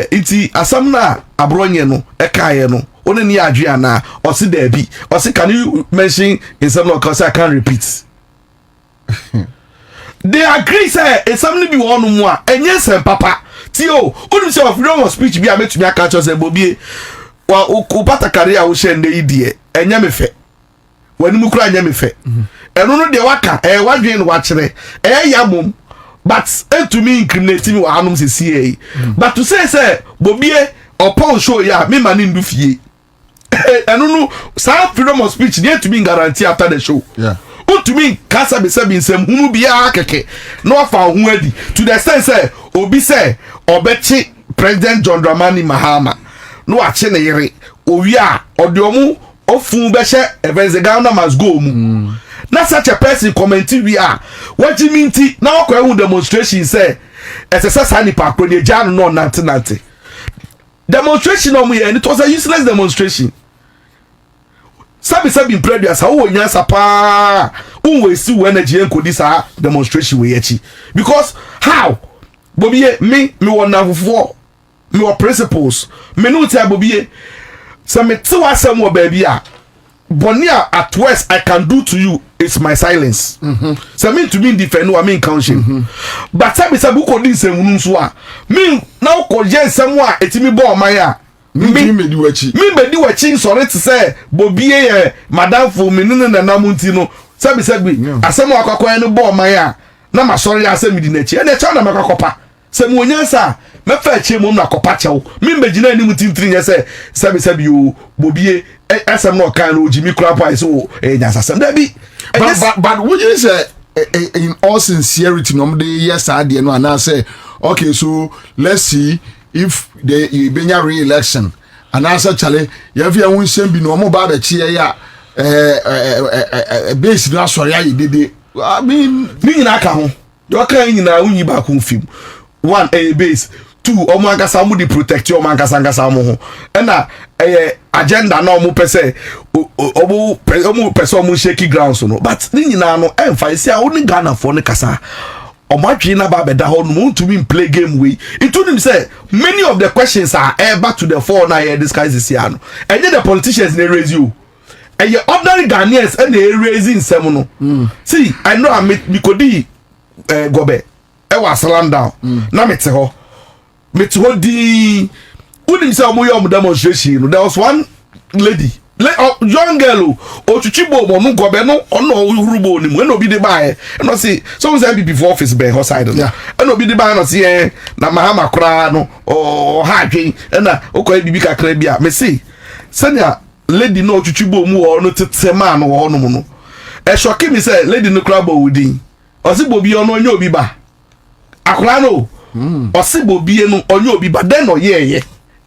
iti asam na abronye no ekaye no oni ni adwea na osi da bi osi can you mention in some cause I can't repeat. They agree say esam ni bi wonu mu a enye sem papa tio onim say of freedom of speech bi a metumi aka cho say Bobie wa ukupata career wo shende idie enya me fe wani mu kura enya me fe eno no de waka wadwen no wakere yamom but to me incriminate me wa hanum se CA but to say Bobie upon show ya me mani ndu fie eno no sa freedom of speech dey to me guarantee after the show yeah to me kasa be say nsem hunu bia keke no afa hu adi to the sense say obi say obechi President John Dramani Mahama no ache ne yere owi a odiomu ofun be hye Ghana must go mu na such a person commenting we are what you mean ti na okwa ehu demonstration say esesa ni pa akro ne janu no nante demonstration omu ye it was a useless demonstration sabi in previous how wonya sapa unwe si we energy enko this demonstration we yachi because how Bobie me wona fofo me were principles me no ti Bobie so me ti wasem wo ba bia bonia at worst I can do to you it's my silence so me to me defend no I mean counsel but sabi ko din sem nu so a me na ko je sem a etimi bo man a me di wachi sorry to say Bobie madam for me no na namunti no sabi asem akwakwaa no bo man a na ma sorry asem di na chi e na cha na makwakopa sem wonyansa me fa chi mum na kopa chew me mbegina anim tintiri nye sabi o Bobie asem no kan no jimi kura pa so nyansa sem da bi but would you say in all sincerity no dey yes ade no and say okay so let's see if the Benya re-election and answer chale you fi won sem bi no mo ba da chi ya base na sorry ayi dede I mean ni nyina ka ho do kan nyina unyi ba ko film one a base two omo ankasa omo di protect omo ankasa omo ho na agenda na omo pese omo pese omo shaky grounds no but ni nyina no emfa isi a oni Ghana for ne kasa omo atwe na ba beda ho no to me play game way it told him say many of the questions are back to the fore na here discuss this year no and the politicians they raise you and your ordinary Ghanaians and they raising sem no see I know I mikodi gobe e wa slam down na mete ho di unim say omo yom demonstration there was one lady young girl ochuchibo mo no gobe no ono hurubo ni mo no bi de bae no see some say be before office be her side no no bi de bae no see na mahama kra no o ha dwen na okoy bibi kakra bia me see sanya lady no ochuchibo mu o no tete ma no ho no mu no e shock me say lady no kra bo wudin o si bobi ono nya obi ba akra no o si bobi no onye obi ba den no ye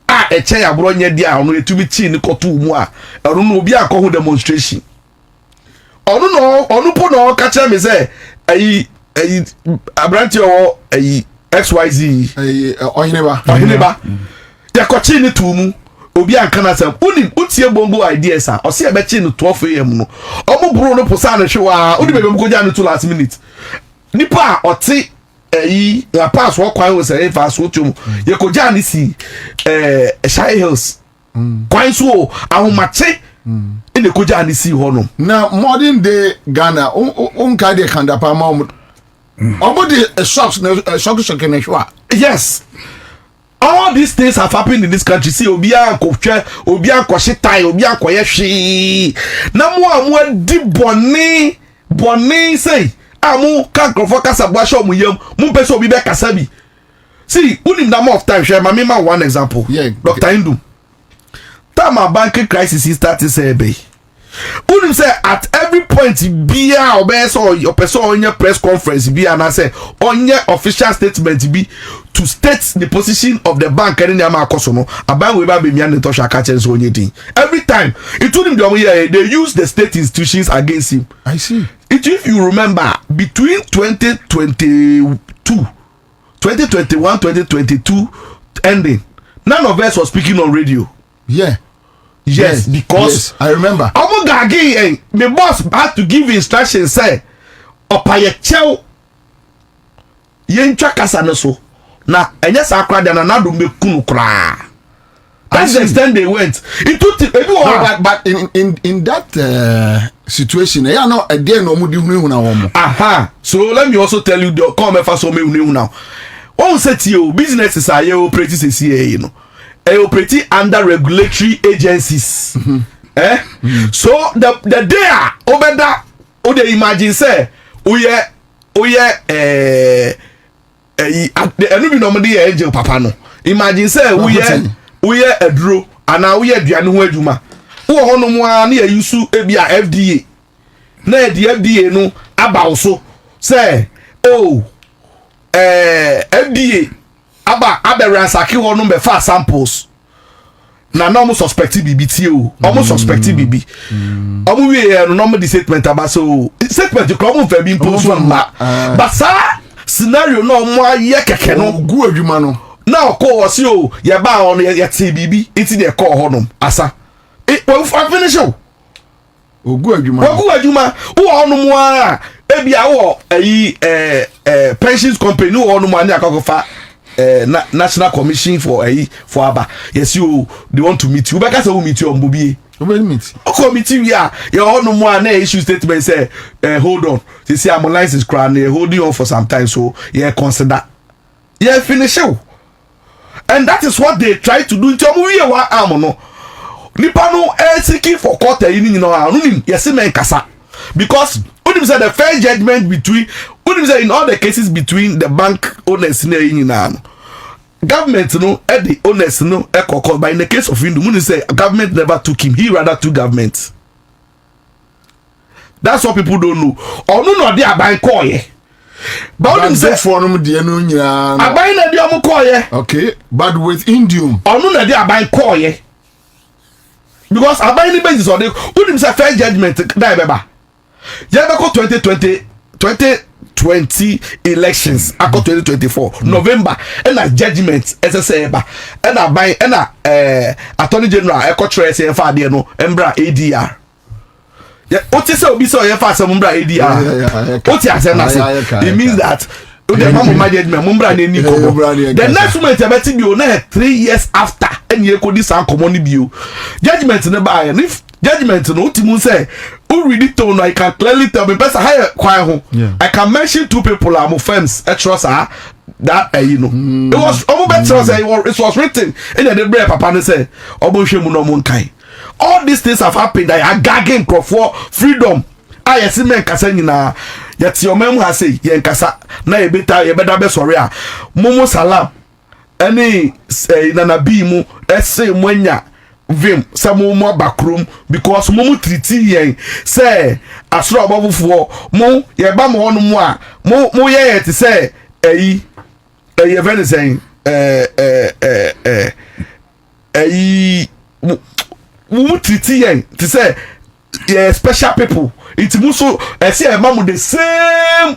a eche ya bro nya dia ono etumi chi ni koto mu a ero no obi akọ demonstration onu po no ka che me say ayi abranti o ayi XYZ ohineba ya ko chi ni tu mu obi anka na say utie bombo ideas a o se e be chi ni 12 am no omo bro no posa na hwewa odi bebe mko ja ni to last minute nipa oti la pass wo kwan we say fa so tum ye ko ja ni si Shy Hills kwan so ahomache ene ko ja ni si ho no na modern day Ghana on ka de kandapa ma omo de shops na shock na hwa yes all these things have happened in this country see obi akotwe obi akohye tai obi akoye hwe na mo di boni say amu kankrofo kasa bua show mu yam mu pese obi be kasa bi see unim na more of time share ma one example Dr. Indu tama banking crisis is starting say be unim say at every point bia obe so your person on your press conference bia na say on your official statement be to state the position of the bank and the akoso no aban we ba be mia neto hwa ka chen so onye din every time it told him they use the state institutions against him. I see. If you remember between 2021 2022 ending none of us was speaking on radio. Yes, because I remember omo gagi the boss had to give instructions say opaye chew yentwa kasa no so na enye sa akra na do mekunu kra. That's the extent they went. It took but in that situation, yeah, no, a day no mudi huna. Aha. So let me also tell you the come first so me now. One set you businesses are you operating CCA, you know. Operating under regulatory agencies. So the day over that they imagine say enu bi no mo dey angel papa no. Imagine say we aduro ana we aduane ho adwuma wo hono mu a na yusu ebia FDA na di FDA no aba so say FDA aba ransaki hono be fa samples na no mo suspect BBT o mo suspect BB omo we no mo di statement aba so statement ko mo fa bi impose ma but sa scenario no mo aye keke no gu adwuma no now call us you ya ba on ya TBB iti dey call honum asa we finish o ogu adwuma wo honum a ebia wo pensions company wo honum ani akofa National Commission for for aba yes you they want to meet you because we meet you on Bobie committee we are your honum na issue statement say hold on you see am license crown holding on for some time so yeah consider yeah finish o. And that is what they try to do in Tomuye wa amono. Nipa no seeking for court in yes men kasa. Because Unim said the fair judgment between Unim said in all the cases between the bank owners in government no the owners no but in the case of Indu Unim say government never took him, he rather took government. That's what people don't know. Or no they are buying coy. But say for no de no nyina aban na de omo koye okay but with indium onu na de aban koye because aban ni basis on the unim say fair judgment die beba ye be ko 2020 2020 elections akọ 2024 November and a judgment SSA and a by and a attorney general ekọ tress e fa de no embra ADR what is so be so e fa some embra ADR what you say na say it means that the mama management mumbra na ni kobo the next moment e beti bi o na 3 years after and ye ko dis an common bi o judgment ne ba if judgment no utimu say who read it on I can clearly tell me person higher kwan ho I can mention 2 people am firms trust that you know it was almost better say it was written in the bread papa ne say obo no mo nkan all these things have happened I are gagging for freedom I see men kasa nyina yet your mem has say yen kasa na e beta ye beda be sorry a momo salam any nana bi mu ese mwanya vim some more backroom because mo treat yen say asro abofo mo ye ba mo hono mu a mo ye te say eyi even saying mo treat yen te say special people it muso say e ma mo the same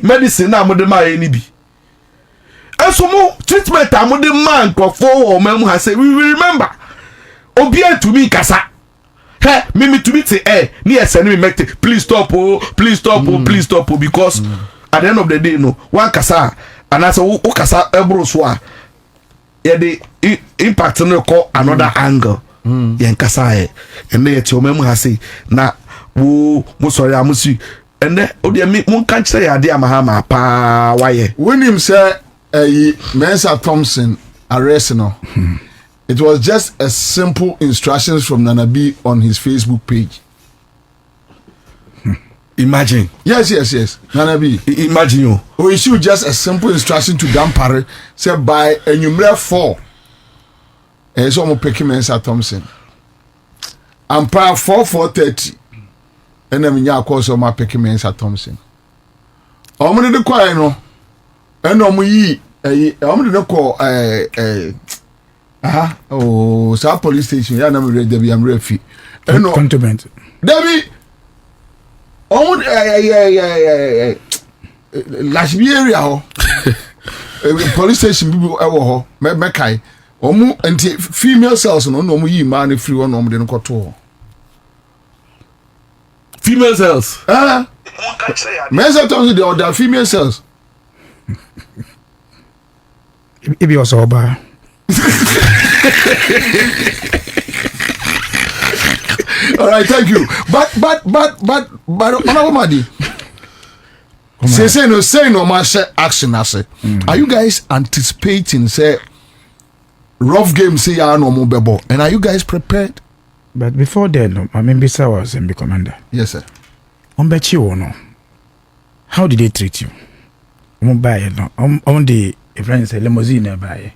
medicine na mo de ma ye ni bi eso mo treatment am de man crofo o mem ha say we remember obia to me kasa hey me to me say ni ese ni me please stop please stop please stop because at the end of the day no one kasa and as o kasa ebro so a ye the impact no call another angle yen kasa and na ti o mem ha say na wo mo sorry amusi and o de me mo kan kire ya de amahama pa waye when him say Mensa Thompson arrest no it was just a simple instructions from Nana B on his Facebook page. Imagine. Yes. Nana B. Imagine you. Or issue just a simple instruction to Dampare say by a number 4. And so I'm picking Mensa Thompson. And par 4:30. And then I call so my picking Mensa Thompson. I'm going to quiet no. And I'm going to call South Police Station. Yeah, I'm ready. Debbie, I'm ready. Cantonment. Debbie. Last area. Police station. People ever Mekai. Anti female cells. No, man. Free one. No, they don't go female cells. Men sometimes they order female cells. It be also about. All right, thank you. But Honorable Madi, say no mass action. Are you guys anticipating say rough game say ya no more bebo? And are you guys prepared? But before then, I mean, Bisa was MB commander. Yes, sir. On bet you no. How did they treat you? On buy no. On the friends limousine buy.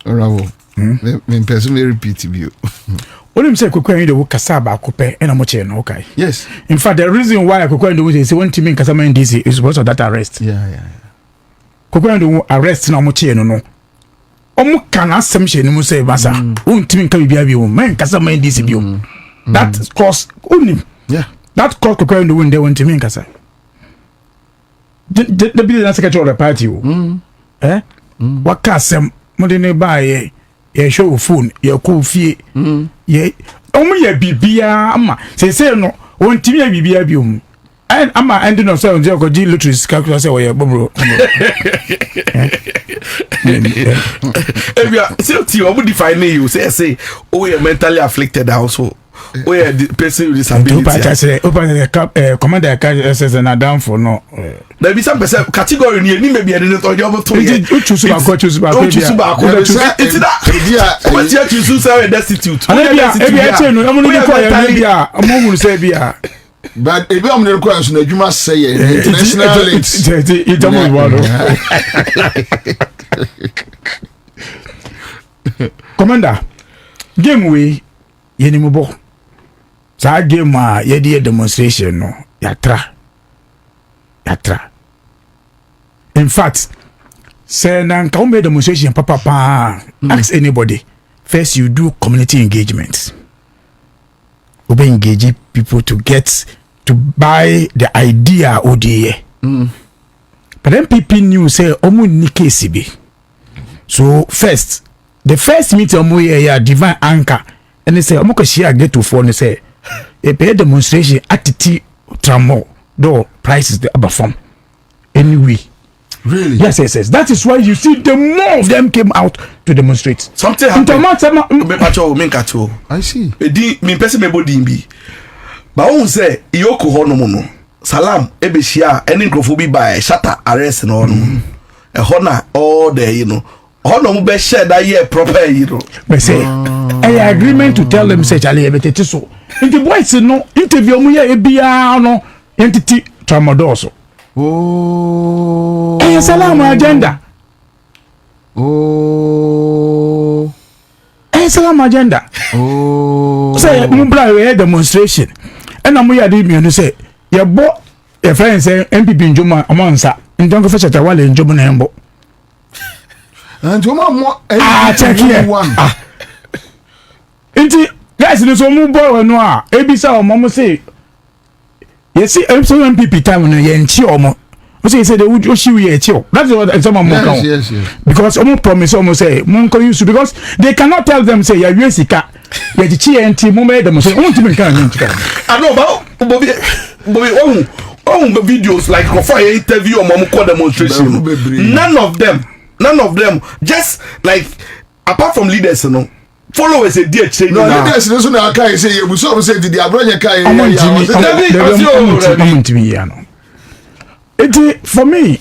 Bravo. Me person me repeat you. What him say kokwan the kasaba kope and amoche no okay. Yes. In fact, the reason why kokwan the say one team in kasama in DC is because of that arrest. Yeah. Kokwan the arrest na amoche no. Omo kan asem hye ni mu say masa. Un team kan bia bi o man kasama in DC bi o. That cause onim. Yeah. That cause kokwan the win there one team in kasa. The business secretary of the party what kasem mo de ne ba ye show phone ye ko fie ye omo ye bibia ama say no won timi ye bibia bi o and ama ending of say on go di lottery calculate say we bobro ebia say ti omo define you say oh you mentally afflicted also oh yeah the person with disability commander says na down for no there be some person category ni me be any to job to here choose back it's that what you choose say destitute ebia che no amu ni kwa ya bia amu say bia but ebia amu ni kwa so na adwuma say international it amu wado commander game we yenimubo sa game a yedi demonstration no yatra in fact say na nka we demonstration papa ask anybody first you do community engagement we engage people to get to buy the idea ODA. But MPP knew say omu ni case be. So the first meeting omu ya Devine Nkrumah and they say omu ko share get to phone say a pay demonstration attitude tramo do prices the above form anyway. Really? Yes. That is why you see the more of them came out to demonstrate. Something happened. I see. Me person me body be. But who say Iyoko hono Salam ebeshia any nkrofo by shatter arrest no no. E hona all there you know. Hono mo be share that year proper you know. But say I agreement to tell them say chale ebetete so. In the boys no interview mo ye bia no entity tramadoso. Oh. Hey, Salam agenda. Oh. Hey, Salam agenda. Oh. Say, Mumbra, we had demonstration. And I'm here to say, your boy, your friend say, MPP in Juma, Amansa, and don't go fetch a wall in Juma Nambo. And Juma more. Check here. Inti, guys, there's one more boy, no, Abisa or Mama say. Yes, I'm so MPP time when you're in Chiomo. He said, would you show you a chill? That's what some of them yes. Because almost promise almost say, Monko used to, because they cannot tell them, say, you're Yesika, you're the Chi and Timo made them say, oh, to be kind of. I know about Bobby, videos like a fire interview or Mamuko demonstration. None of them, just like, apart from leaders, you know. Followers a dear change. No, leaders no na kai say we so say the abranya kai. For me,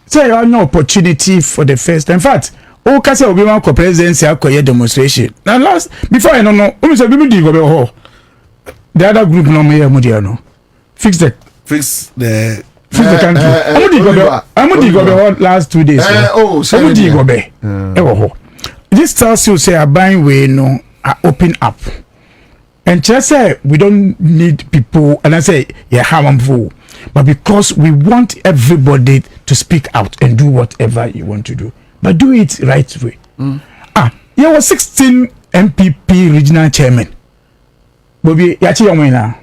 say I no opportunity for the first. In fact, o ka say obi wan ko presidency akoye demonstration. Now last before I no, we say people dey go be ho. The other group no me here mo dey no. Fix the country. I'm go be last 2 days. I'm go be. This tells you say a buying way no open up. And just say we don't need people and I say yeah harmful. But because we want everybody to speak out and do whatever you want to do. But do it right way. There was 16 MPP regional chairman. Bobby yachi yomo na.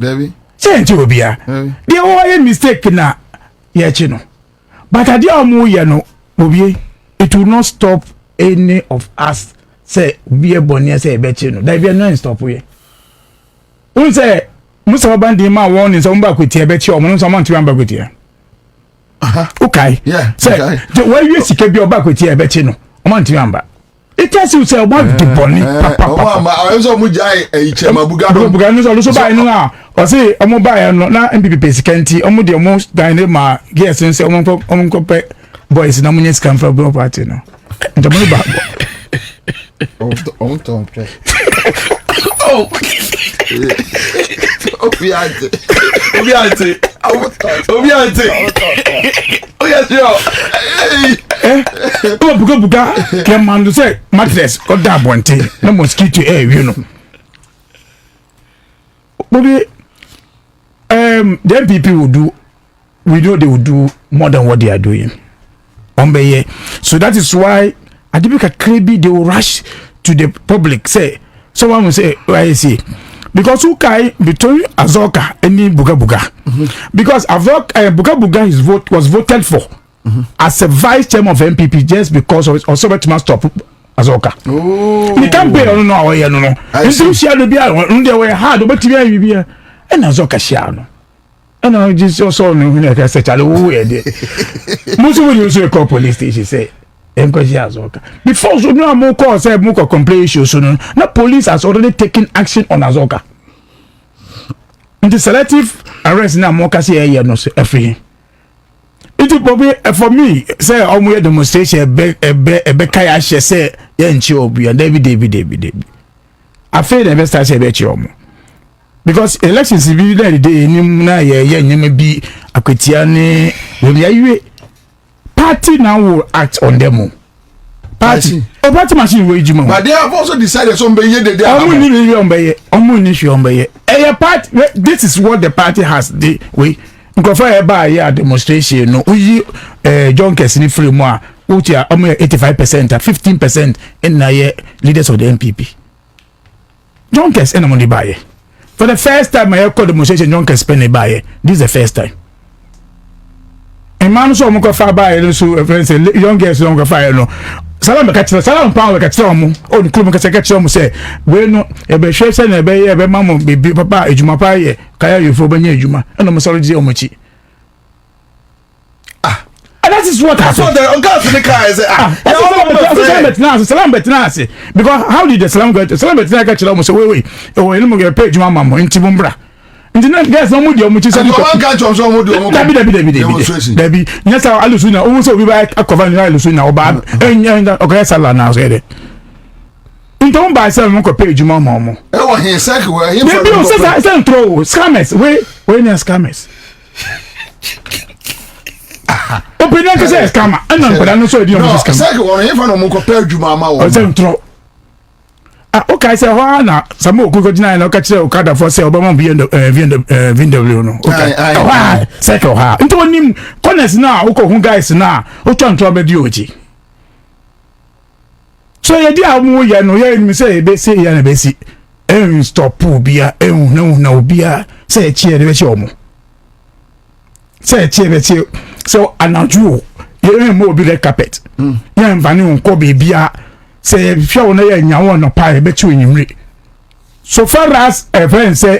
Debbie. Change obia. There was a mistake na yachi no. But adi amu ya no Bobby. It will not stop any of us say be a bonnier say betche no. There be no stop we. We say Musa bandi ma warning some back with here betche or some man to back with here. Okay. Yeah. Say why you see be back with here betche no. Man to remember. It tells you say what the bonny papa. I also mujai e chema buga no so buy no na. O say omo buy no na MPP pesikenti omo de omo dine ma yes say omo pe boys na munye scam for bro party no. Ntamani ba. On tombe. Oh. Obiante. Oh yes yo. Buga can do say mattress or da bonte no mosquito you know. Maybe the MPP will do, we know they will do more than what they are doing. So that is why I think they will rush to the public. Say someone will say, why is he? Because Ukai between Azoka and Buga. Because Buga was voted for as a vice chairman of MPP just because of also to stop Azoka. Oh, you can't pay on no way no. Until she had to be on the way hard, but be and Azoka Shiano. And I just also know when I said, most of you also call police station say. Before so no more call say more complaint issue so no police has already taken action on Azoka. In the selective arrest now more kasi here no so free. It probably for me say omo demonstration be kaya she say ye nchi obi and David. I feel the best say be chi omo. Because elections be the day ni na ye nyeme bi akwetia ne we ayiwe. Party now will act on them. Party machine will judge. But they have also decided some be here. This is what the party has. The way go by a demonstration. No, we John Kesini free more. Which are 85%, 15% in the leaders of the MPP. John Kes any money buy. For the first time I call demonstration, John can spend a buy. This is the first time. A man so much far by so friends young girls don't go fire no. Salam pound catch some. Oh, the club catch some say. We no a be share say na be mama be papa ejuma pa ye. Kaya you for banya ejuma. And no sorry je omochi. And that is what happened. So the uncle to the car is Salam betnase. Because how did the Salam get Salam betnase catch almost say wait. Oh, you no get pay ejuma mama inti bumbra. Internet guys no mudi omuchi say. Dabi. Yes, I alusu na owo so bi ba akova ni alusu na oba. Enya okay sala na so dey. Nton ba say mo ko pay ejuma mama. E wo hin sek we hin for. Maybe say throw scammers. We na scammers. Opinion ke say scammer. Ana ko da no so di omuchi scammer. Sek wo hin for no mo ko pay ejuma ma wo. Say throw. Okay, say ho na Sammy Awuku jina na ka kire okada for say obama VW no. Okay. Say ko ha. Nto onim corners na ukọ guys na o twa be di oji. So ye di amu ye no ye mi say be say ye na be si. Stop bia na obia say chie de be chi omo. Say chie be chi so anaju ye mo bi red carpet. Ye mvani unko be bia say if you want to know no pie between you. So far as a friend say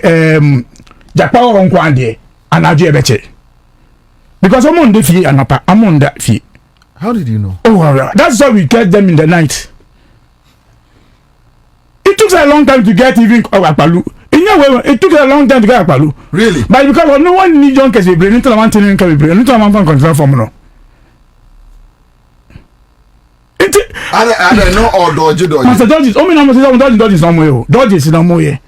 Japan on kwande and Aje beche. Because I'm on the fee and I'm on that fee. How did you know? Oh, that's why we catch them in the night. It took a long time to get even Akpalu. In your way, it took a long time to get Akpalu. Really? But because no one need John Kesi brain until I'm telling can be brain until I'm control from no. I don't know all dodgy. Master Dodges, oh, Dodges no more. Dodges no more.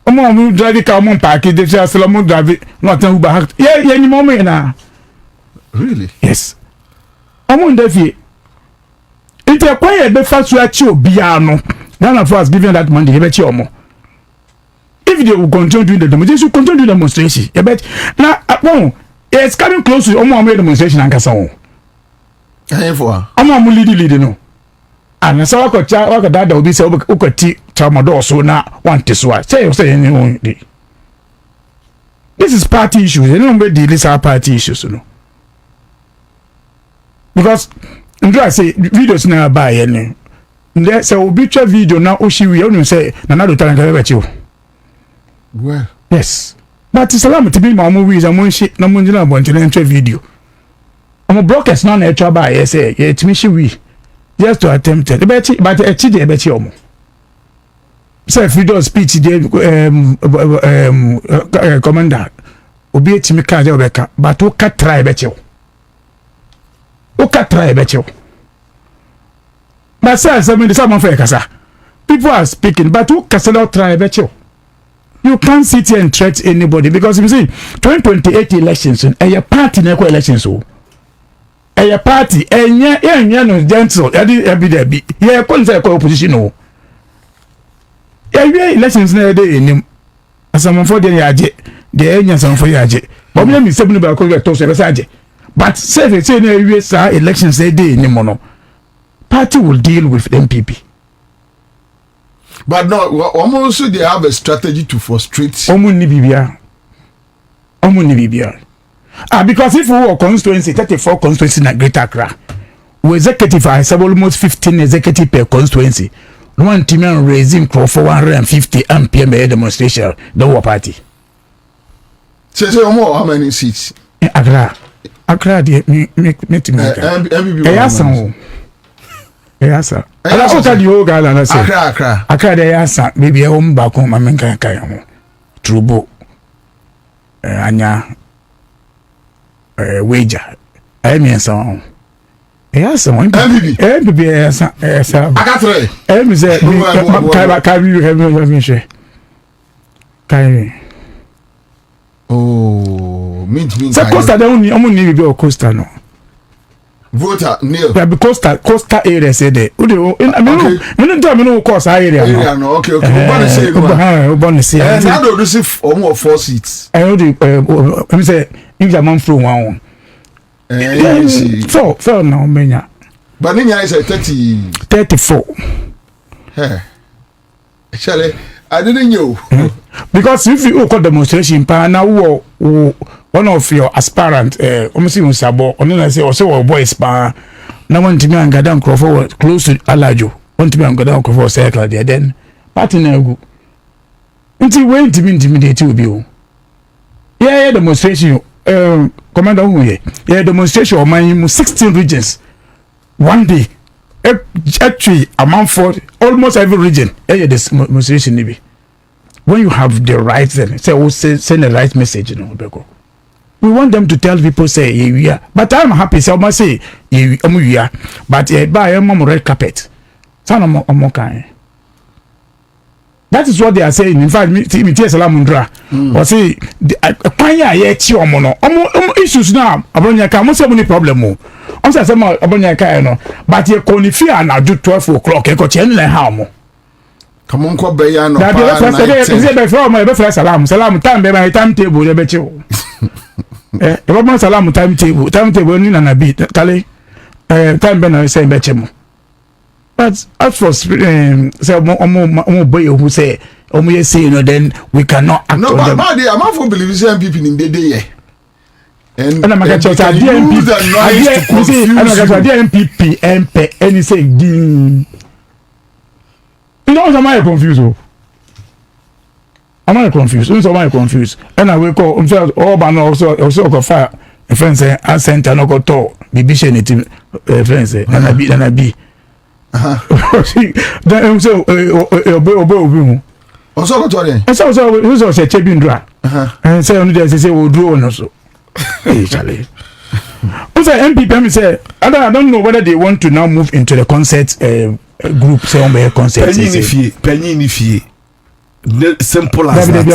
Omo drive car mon park, they say Solomon drive not Uber. Yeah, any moment now. Really? Yes. Omo ndefie. It's a quiet be fast to achieve biano. None of us giving that money, bet you omo. If they will continue doing the demonstration, they should continue the demonstration. I bet now, it's coming close to Omo demonstration and Casson. I'm lead no. And so I could that will be so ukati tramador so now want to swat. Say anyone. This is party issues. They don't deal with our party issues, you know. Because I say videos now by any. There's a obituary video now. Oshi we only say Nanado Tanaka. Well, yes. But it's a lot to be my movies and one shit no munjina bunch of video. I'm a brokers non natural by say it's me we just to attempt it but a chidi a bet you say if you do speech commander obi etimi ka je obeka but o ka try bet you but say someone for kasa people are speaking but o kasa not try bet you can't sit here and threat anybody because you see 2028 elections and your party na elections so a party enya no gentle ebi there be ye kon say opposition no elections na dey enim asam for dey age dey enya asam for age but me say no ba ko to say be age but say na ewie sa elections dey enim no party will deal with MPP but no almost they have a strategy to frustrate omun ni bibia because if we were constituency 34 constituency na Greater Accra, we executive have almost 15 executive per constituency. No one team raising crowd for 150 MPM demonstration. The war party. Say how many seats? Accra, the me team. Yes, sir. I also the whole guy and say Accra, yes, sir. Maybe a home back home. I mean, can Trubo, Anya. Wager. I mean, so. Yes, someone. MPP, yes, I got three. I say, carry you have me share. Carry. Oh, means. So, Costa, the only need to be Costa, no. Voter, Neil. Yeah, because Costa area said that. I mean, no Costa area. No, okay. Obama say, and I don't receive almost 4 seats. I know the, I'm say, if the man from one. So now, Menya. But Ninya is a 34. Hey, Charlie, I didn't know. because if you call demonstration pa na one of your aspirant almost even sabo ono na say also boys pa na want to be angada nkrofo close to alajo want to be angada nkrofo circle there then party na go until we intimidate obi o yeah demonstration commander who yeah demonstration of my 16 regions one day actually among for almost every region this demonstration maybe when you have the right then send the right message you know beko we want them to tell people say yeah but I'm happy say I say yeah but buy red carpet some kind. That is what they are saying. In fact, me Salamundra or say kwanya ye chi omo no issues now abonya ka mo say mo ni problem o o say say abonya ka no but ye konifia na do 12 o'clock e ko che nle ha mo come on ko be ya no pa be first salam time be my time table ye be chi o e salam time table ni na bi kale time be na say be chi mo. But as for say boy who say you know then we cannot act no, on them. No, I'm not for believing some people in the day. And I'm going to MPP MP and he say you know am I confused? Am I confused? Am I confused? And I will call all but also go fire a friend say I sent an go to be friend say and I be then so obo also go to there so say chebindra and say only there say we do on so hey Charlie also MPP say I don't know whether they want to now move into the concert group say on the concert penny ni fie simple as that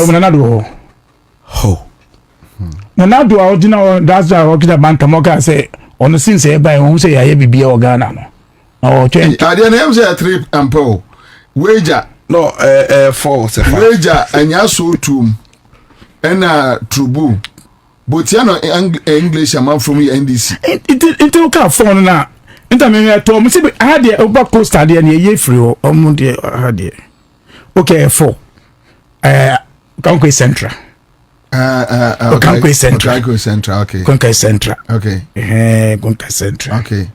na do original that's why working bank moka say on since e buy who say ya bibia organa no. Oh, change. I didn't have say 3 ampo. Wager. No, 4. Wager and yaso tum. And trubu. But you know English man from NDC. It okay phone na. Intermediate to me say I had the over coaster there near free o de had okay 4. Conquest Central. Okay. Conquest Central. Conquest Central. Okay. Conquest Central. Okay. Conquest Central. Okay.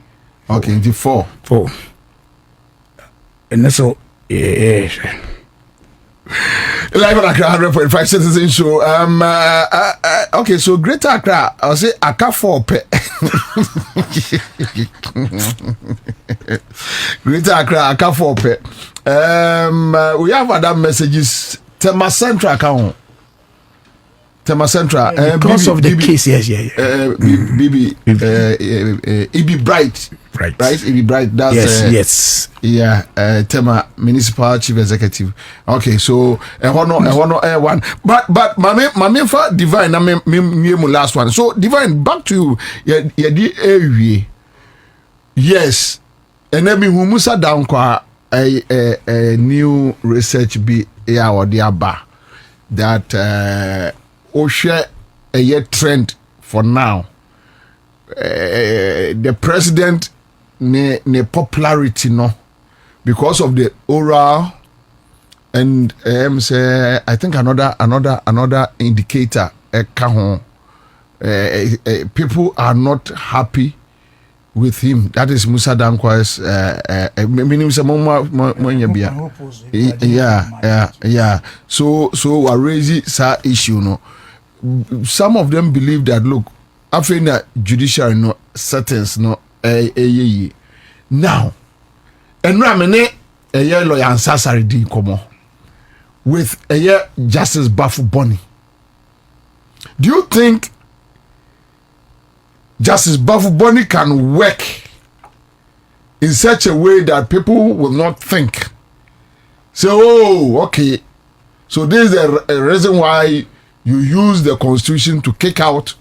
Okay, the 4. And so yeah. Live on Accra 100.5 Citizen Show. Okay, so Greater Accra, I'll say Accra 4 pe. Greater Accra, Accra 4 pe. We have other messages. Tema Central account. Tema Central. Because of the case, yes. BB. Eeii Bright. Right. Eeii Bright. That's yes. Yeah. Tema Municipal Chief Executive. Okay, so one. But my for Devine. Na me last one. So Devine, back to you. Yeah. Eeii. Yes. And then we musa down kwa a new research be yeah or the aba that share a year trend for now. The president ne popularity no because of the oral and say I think another indicator people are not happy with him. That is Musa Dankwa's meaning yeah. So I raise sa issue no. Some of them believe that look, after that judicial no sentence no now and ramene a year lawyer Ansah Bobie komo with a year Justice Bobie. Do you think Justice Bobie can work in such a way that people will not think say okay, so this is a reason why you use the constitution to kick out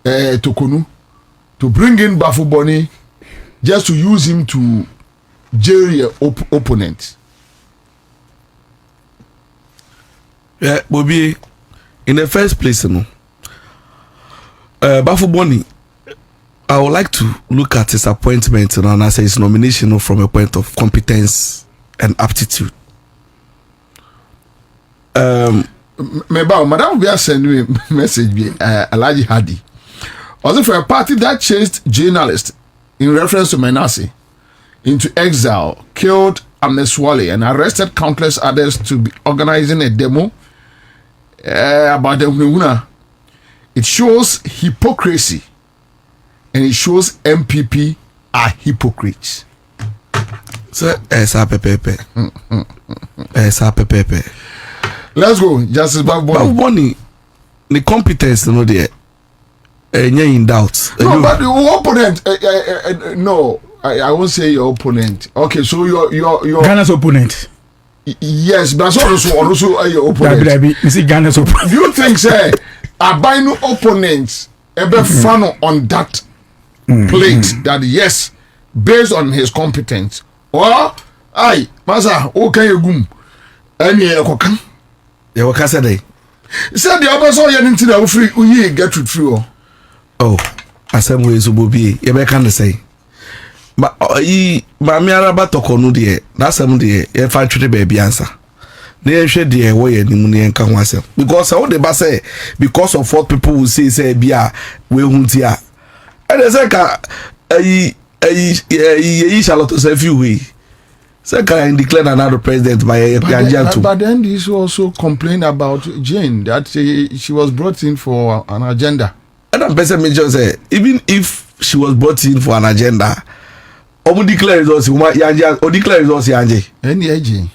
Tokonu, to bring in Bobie, just to use him to jail your opponent? Yeah, Bobie, in the first place, Bobie, I would like to look at his appointment and as his nomination from a point of competence and aptitude. Madam, we are sending me message. Alaji Hadi. Also for a party that chased journalists in reference to Menassi into exile, killed Amneswali, and arrested countless others to be organizing a demo about the Ununa. It shows hypocrisy, and it shows MPP are hypocrites. So, pepe. Let's go, Justice Baboni. The competence, you know, there. In doubt. No, but your opponent. No, I won't say your opponent. Okay, so your Ghana's opponent. Yes, but also your opponent. Ghana's opponent. Do you think, say, albino opponents ever fan on that plate that yes, based on his competence, or aye, masa, okay, you gum, any kokan. You were Cassidy. Said the other saw you into the free, we get to through. Oh, Ansah Bobie, you can say. But Mammy Araba Tokonu, dear, that's some dear, if I treat a baby answer. They shed the way and money can myself. Because all the bass say, because of what people will say, Bia, we won't hear. And as I shall not say few way. So can declare another president by a but then this also complained about Jane that she was brought in for an agenda. And I'm better major say, even if she was brought in for an agenda, or declare results, or declare results, Yanji. Any aging.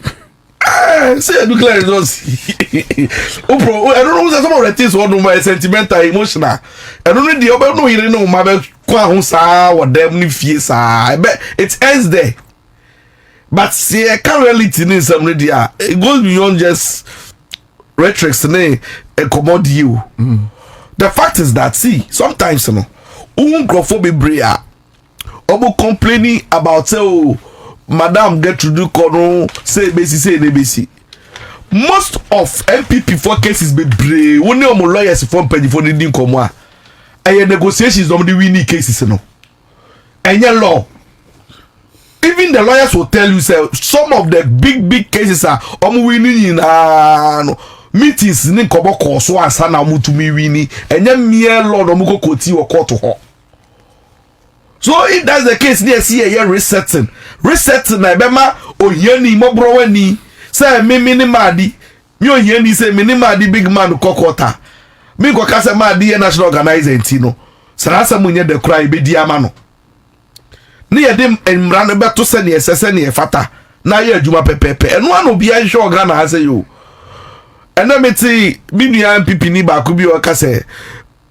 Say declare results. I don't know some of the things one my sentimental, emotional. I don't know the other no, you know, my Kwahunsa or them Nifiesa. I bet it ends there. But see, I can't really tell some media. It goes beyond just rhetoric, and commode you. The fact is that, see, sometimes, you know, ungrophobia brea, obo complaining about, oh, Madam get to do kono, say basi. Most of MPP for cases be brave. Only omo lawyers from page for the din komwa. And negotiations on the winning cases, you know. And your law. Even the lawyers will tell you, say, some of the big cases are winning in meetings ni koboko so ansa na mu tumi wini enye mere lord omuko koti wo court ho. So if that's the case, they see a resetting na bema ohiani mobrowani say me minimadi me ohiani say minimadi big man kokota me go kase madi national organizer ntino sarasa munye de cry be di ama no ne yedem emra no beto se ne esese ne fata na ye adwuma pepepe eno an obi an hwe oga na ase yo. And then me nua MPP ni ba ku bi o ka say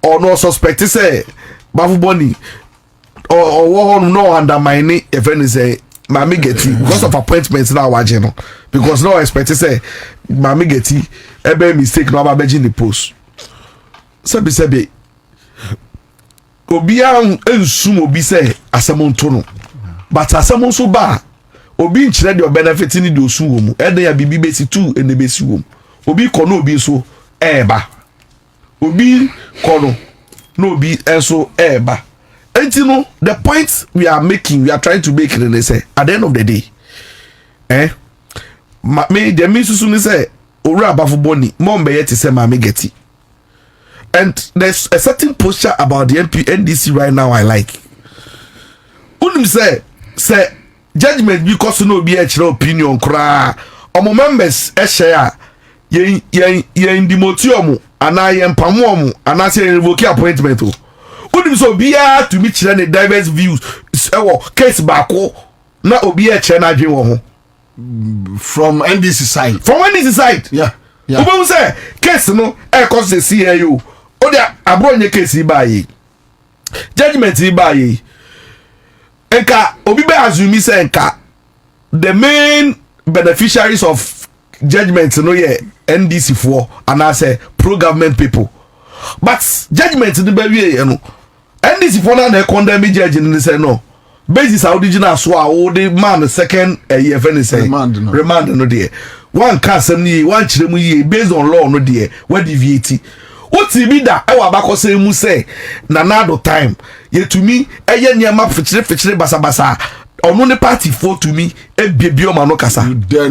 or no suspect say bafu boni or wo no undermine if any say mami geti because of appointments na waje no because no expect say mami geti ebe mistake no aba beji ni post sebi obi an ensum obi say asemonto no but asemonso ba obi nchire de benefit ni de osu wo mu ede ya bibi besi tu ene besi wo mu obi kono obi so eba obi kono no obi enso eba. And you know the point we are trying to make it, they say at the end of the day me the misusu ni say ora abafo boni mo mbe yet say ma me geti. And there's a certain posture about the NDC right now I like. Unim say judgment because no be a opinion kra omo members share ye indimotiomu ana ye mpamomu ana say revoke appointment o. Unim so bia to meet the diverse views case bako na obi e che na dwen wo ho from NDC side. Yeah. Obo say case no e cause the CAU o dia abronye case ba yi judgment ba yi enka obi be assume say enka the main beneficiaries of judgment no ye NDC for and I say pro government people, but judgment the be no NDC for na condemn judge ni say no basis original so a the man second year friend say remand no there one can say one chiremu ye based on law no there we deviate what be that e wa bako say mu say na nado time ye to me eye niam fichire basabasa ono ne party for to me e bebio ma no kasa you dare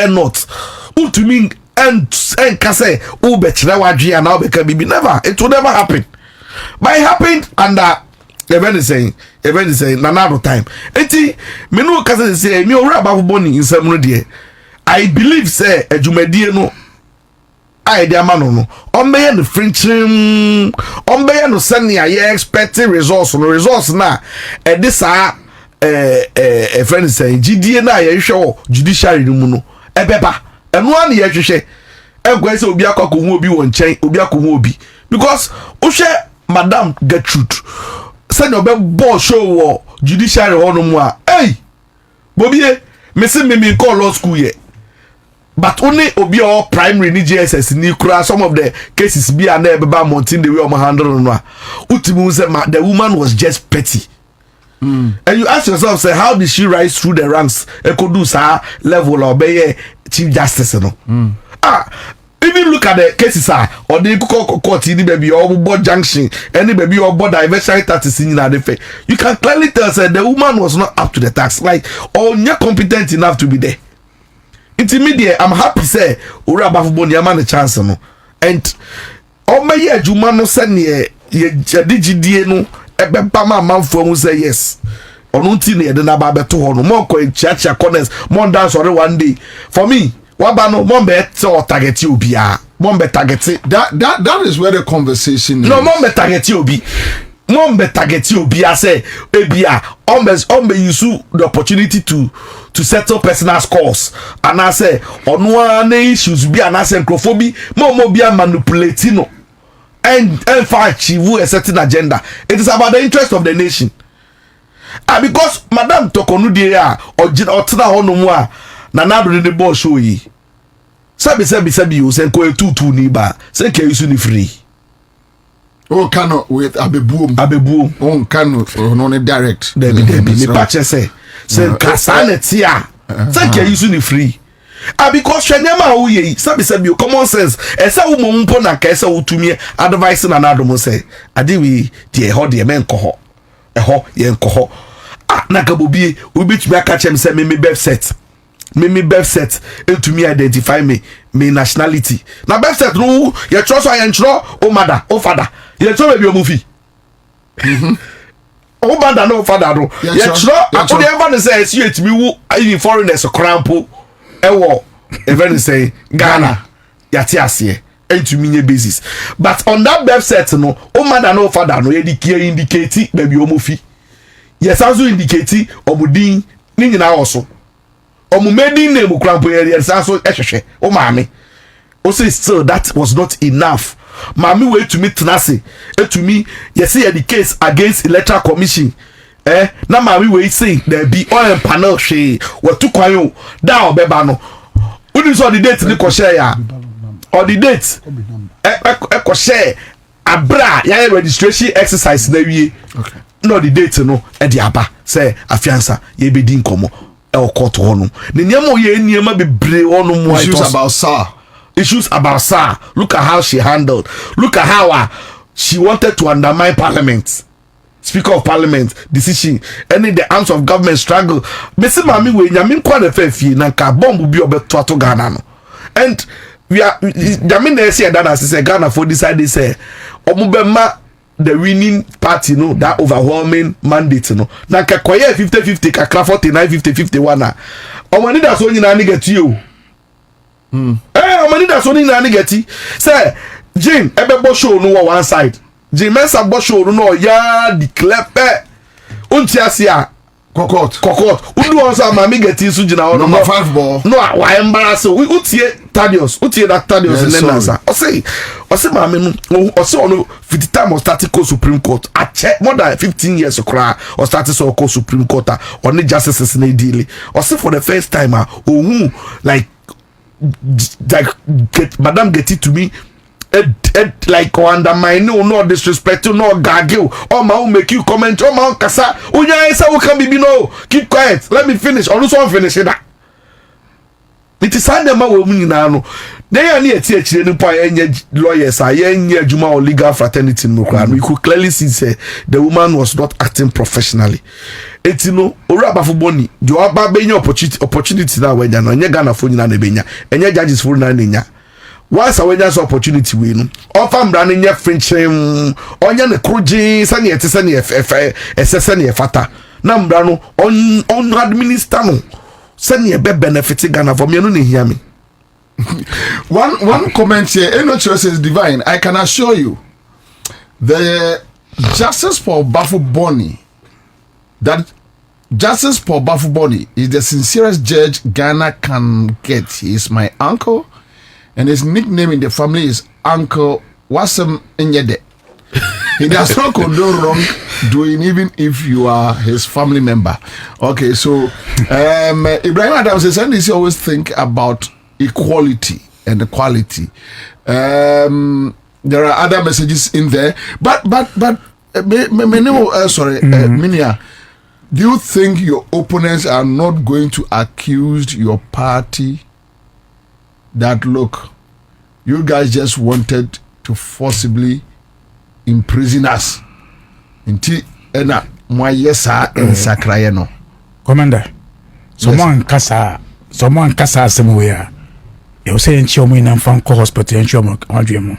not who to me and kase ube chire wadwe ya na obeka bibi. Never. It will never happen. But it happened under even saying nanado time. Eti me no kase say me owura Abafoboni insem no de. I believe say adwumadie no I de amano no. Ombeye no frinchim, ombeye no senia ye expecting resource na this a friend saying GDA na ye hwe judicial mu no ebeba eno an ye hwehwe egwa say obi akoko hu obi won chen obi akoko obi because o hwe Madam Gertrude say no be boss show wo judiciary ho no mu a Bobie me say me call law school here but only obi or primary ni JSS ni kura some of the cases be na ebeba mountain the way o handle no a utimu say the woman was just petty. And you ask yourself, say, how did she rise through the ranks? Ekodusa level or be Chief Justice, no? Even look at the cases, or the court, any baby or board junction, any baby or board diversion status in the you can clearly tell say the woman was not up to the task, like or not competent enough to be there. Intermediate, I'm happy say Ura Abafoboni man a chance, no, and my year Jumano send ye DGDA no. Ebema manfo mu say yes onu ti na na ba beto ho no mo ko chiacha corners mo dance ore one day for me waba no mo be target obia mo be target that is where the conversation is. No mo be target obi mo be target obia say ebia on be use the opportunity to settle personal scores and I say onu an issues bi and I say nkrofobia mo bia manipulate no and for achieve a certain agenda. It is about the interest of the nation. Because Madam Tokonu dia or tina hono mu a na na do the boss show yi. Sabi you say ko tutu ni ba. Say ke you ni free. Oh cannot with abebuom. Oh cannot no direct. There be me patch say kasaneti a. Say ke you ni free. Because Shanyama Uye, sabi common sense. Esa umumpo na kesa utumie advice na nadomo say. Adiwi die ho die men koho. Eho ye koho. Nakabobie ubi to me catch him say me birth set. Me birth set to me identify me nationality. Na birth set no ye trust I ntro o mother o father. Ye trust be o movie. O mother no father no. Ye trust akodi ever say you etimi wu in foreigners crampo. Ewo even say Ghana yati ase entumi nye basis but on that website no o mother no father no indicate baby omofi yes also indicate obudin ni nyina oso omumedi name krampo yes also ehwehwe o maame o say still that was not enough maame we to me tenase etumi yes the case against Electoral Commission na maame we say there be oil panel hwe watu kwan da obeba no uni so the date ni ko share ya or the date ko share abra ya registration exercise na wie okay no the date no e di aba say afiansa ye be di nkomo e court ho no ne niam ye niam bebre ho no mo issues about SAR. Look at how she handled, look at how she wanted to undermine Parliament. Speaker of Parliament decision any the arms of government struggle besi mami we nyame kwa na fafie na ka bomb bi obeto ato Ghana no and we are nyame na say that as say Ghana for decide say omubema the winning party no that overwhelming mandate no na ka koye 50-50 ka 49-50-51 na omani da so nyina ni get you omani da so nyina ni get say Jane ebebo show no one side Jimensa Bosho no ya declare untiasia kokot udu onsa mami geti su jina ono number 5 ball no wa embarrass we utie that Thaddeus nenasa o say mami no o say ono 50 time of starting co Supreme Court a check more than 15 years okra or starting so co Supreme Court on justices na deal o say for the first time ohun like Madam Getty to me like undermine no disrespect no gaggle or ma make you comment or ma kasa unya esa wo kan bibi no keep quiet let me finish or so finish that it is under ma wo nyina no then ya na eti akire ni po enye lawyers enye adwuma or legal fraternity no kra no you could clearly see say the woman was not acting professionally eti no Owura Abafoboni the oba benya opportunity na wenya no enye Ghana fo nyina na benya enye judges fo na nya once a wenya opportunity we no offer mbra no nya frenchim onya ne kroji sane ete sane esese ne fata na mbra no on administer no sane be benefit Ghana for me no ne hear me. One comment here, NLA says Divine, I can assure you the Justice Paul Bafuboni, that Justice Paul Bafuboni is the sincerest judge Ghana can get. He is my uncle, and his nickname in the family is Uncle Wasem Nyede. He does not condone wrongdoing, even if you are his family member. Okay, so Ibrahim Adams says, NDC always think about equality and equality. There are other messages in there, but Minia, do you think your opponents are not going to accuse your party that look, you guys just wanted to forcibly imprison us? Inti ena mwa yesa ensakraye no. Commander, someone kasa somewhere. You say in Chomo in Amfanko Hospital in Chomo.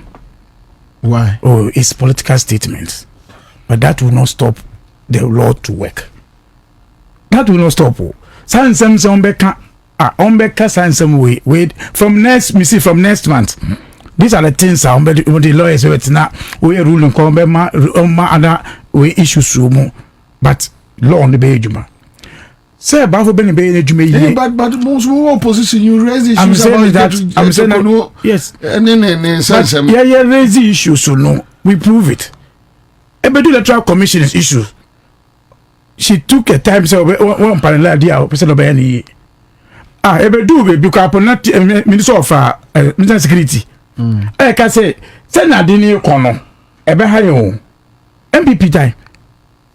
Why? Oh, it's political statements. But that will not stop the law to work. That will not stop. Sansem Ombeka Sansem wait from next month. These are the things the lawyers we ruling other we issues but law on the Bejuma. Say about but most opposition you raise issues. I'm saying about that. I'm saying that. No, Yes. And then raise the issues so no, we prove it. Electoral Commission is issue. She took a time so one parallel dia person of any. Ebedu because not Minister of Minister Security. I can say send na dini kono. Ebe ha yo. MPP time.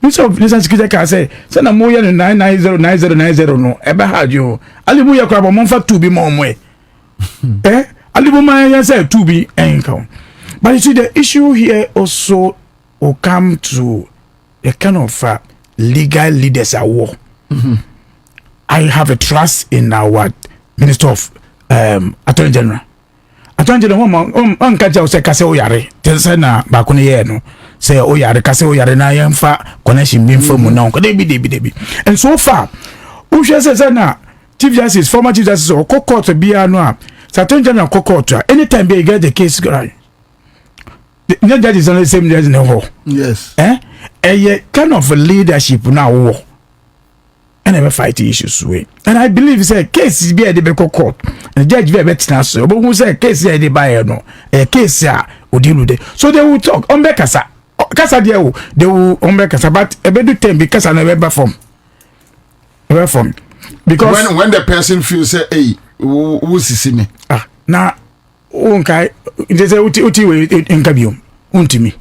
Minister of Minister Security can say send na moya 9909090 no. Ebe ha yo. Ali moya kwa ba monfa 2 bi mo mwe. Ali mo man say 2 bi enka. But you see the issue here also will come to a kind of legal leaders at war. I have a trust in our Minister of Attorney General. Attorney General, Kaja say Kase Oyare, tell na Bakuni no, say Oyare, Kase Oyare na yemfa connection being from now. Debi. And so far, who says na Chief Justice, former Chief Justice or court to be anwa, Attorney General court, anytime they get the case right. The judge is on the same as in the war. Yes. A kind of leadership now war. And never fight issues way. And I believe say case is be at the court. And judge very better so. But who say case is the buyer no. A case ya will deal with it. So they will talk on Bekasa. Kasa they will on Bekasa. But a better time because I never perform. Because when the person feels say, hey, who's see me? Now unkai they say uti we interview untimi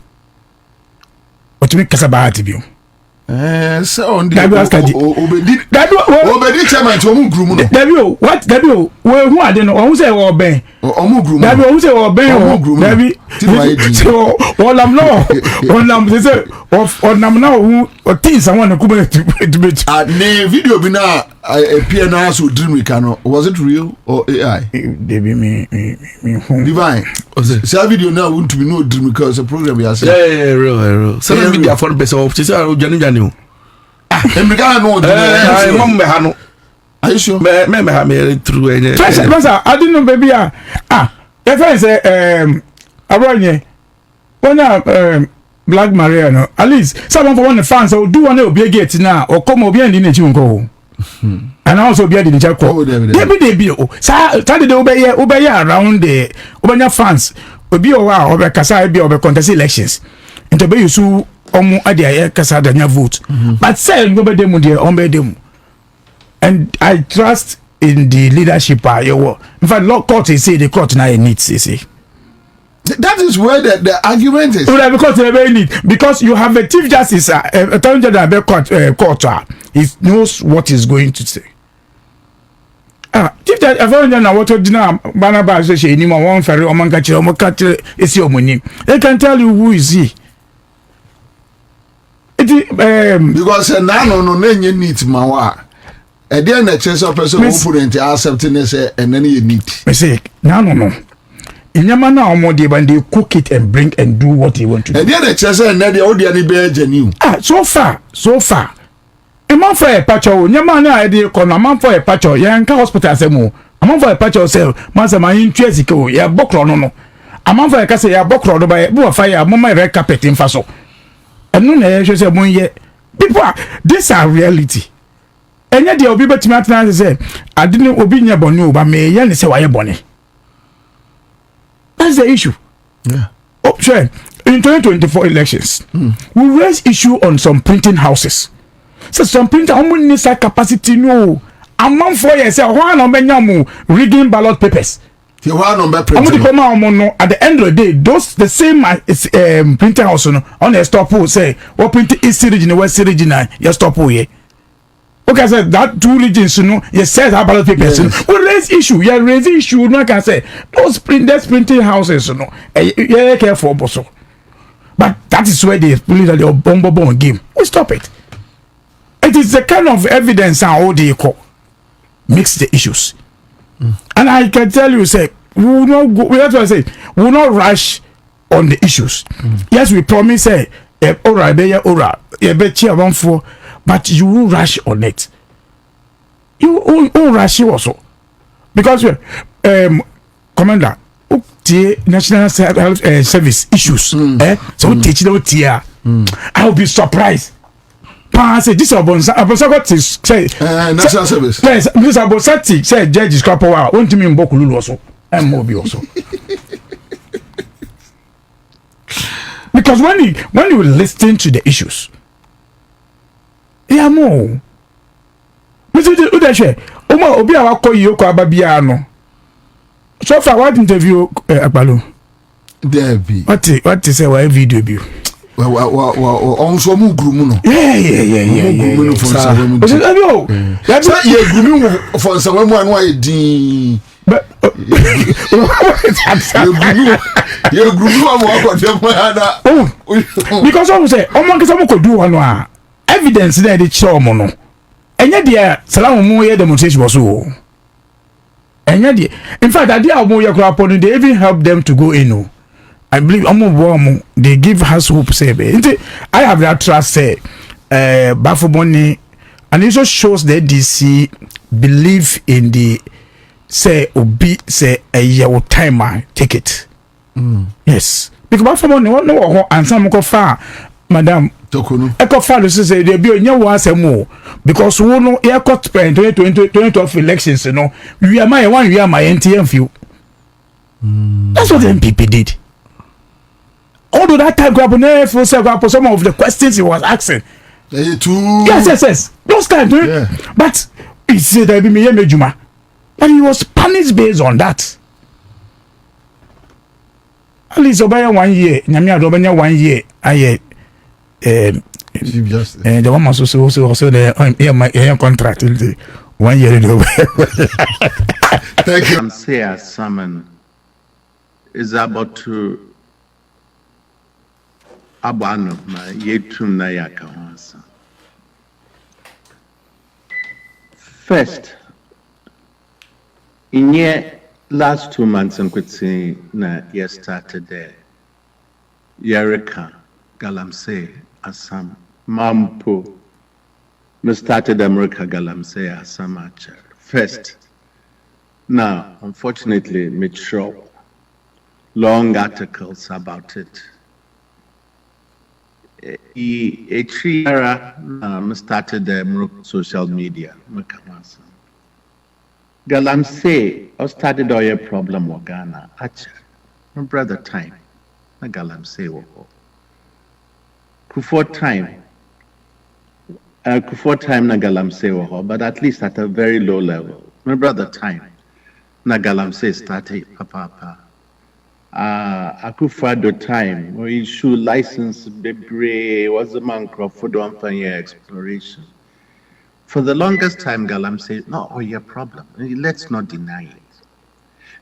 otimi kasa bahati bio so on the obedi chairman to omu group no Dabi we who are no who say we ben omu group Dabi who say we ben Dabi so onam no onam say onam na who things I want to come to ne video bi na appear na so dream we can was it real or AI? Dabi me Divine say video now want to be no dream because the program we are saying yeah real so let me get for person of say jani Emeka no I mom me ha no. Are you sure? Me ha me through any. I didn't know baby if I say abronye when Black Maria no at least someone for one the fans will do one obi gate now or come obi and in nko and also be the check call Debi o sa tell the obey around the obanya fans obi o wa obe kasa be obe contest elections into be you omo ade kasa da nya vote but say nobody dem there on be dem and I trust in the leadership in fact law court say the court now needs say that is where the argument is because they very need because you have a chief justice attorney general court he knows what he's going to say chief justice attorney general what ordinary banaba say ni mo won fere o man ka kire esi omoni they can tell you who is he. Because now no nenye neat mawa. E dey na chance of person opponent accepting say and then you need. Me say no. Inyama na omode but they cook it and bring and do what they want to do. And the chese na dey odi ani be genuine. So far. A man for a patch o nyama na dey kono man for a patch o yanka hospital asemu. A man for a patch o say man say man interest ko ya bokro no. A man for a kase ya bokro do ba bu fire mama red carpet in faso. Enu na ye say mon ye people are, these are reality. Enya dey obi betimi atena say adini obi nya boni o ba me ye ne say wa ye boni. That's the issue. Yeah. Oh, sure. In 2024 elections, we raised issue on some printing houses. So some printer only needs that capacity. No, a month for years. One on Benjamu rigging ballot papers. The one on At the end of the day, those the same printing house on the stop who say what printing East region, West region, you stop here. Okay, I said that 2 regions, you said that ballot papers. Yes. We raise issue. You raise issue. No, I can say those printing houses, you careful, bosso. But that is where they play the bomb game. We stop it. It is the kind of evidence how they call mix the issues. And I can tell you, say we will not go. That's what I say. We will not rush on the issues. Yes, we promise, say, ora, but you will rush on it. You will rush also. Because, Commander, the National Health Service issues, so teach them here. I will be surprised. Say this Abonsa got to say National Service. Yes, this Abonsa say judge is crap over. Want me in Bokululu also, and Mobi also. Because when you listen to the issues, yeah, more. Mr. Udashe, Obi awako yoko ababia no. So far, what interview Akbalo? Debbie. What is say why video view? On so mu grumu no. Yeah. Grumu for some. Hello. That's why you grumu for some one why din. But you grumu am work dem ada. Because I say, o man ke some ko do one a evidence na dey show mo no. Enya dia salamu mu ye demonstration was so. Enya dia. In fact, that dia mo ye kura pon they even help them to go in. I believe they give us hope. Say, I have that trust. Say, Bafoboni, and it also shows that DC believe in the say obi say a year timer take it. Yes, because Bafoboni what no Ansah Bobie far, Madam Tokunu. Eko far to say there be only one say more because we know air cut 2012 elections. You know, we are my NTM few. That's what the MPP did. Although that time some of the questions he was asking. Yes. Those times, but he said that be me Juma. But he was punished based on that. At least Obaya 1 year, Nyamia Dobanya 1 year, the one must also the contract 1 year. Thank you. Ansah Salmon is about to Abano ma yetum na yakawansa. First, in last 2 months and kwitsi na started there. Yareka galamsey asam mampo. Me started America galamsey asam acher. First, now unfortunately me show long articles about it. Started the social media. Galamsey, I started all your problem with Ghana. My brother time. Na galamsey woko. Kufor time na galamsey woko, but at least at a very low level. My brother time. Na galamsey started papa. Akufado time we issue license bebre was a man Crawford one for year exploration. For the longest time, galamsey no your problem. Let's not deny it.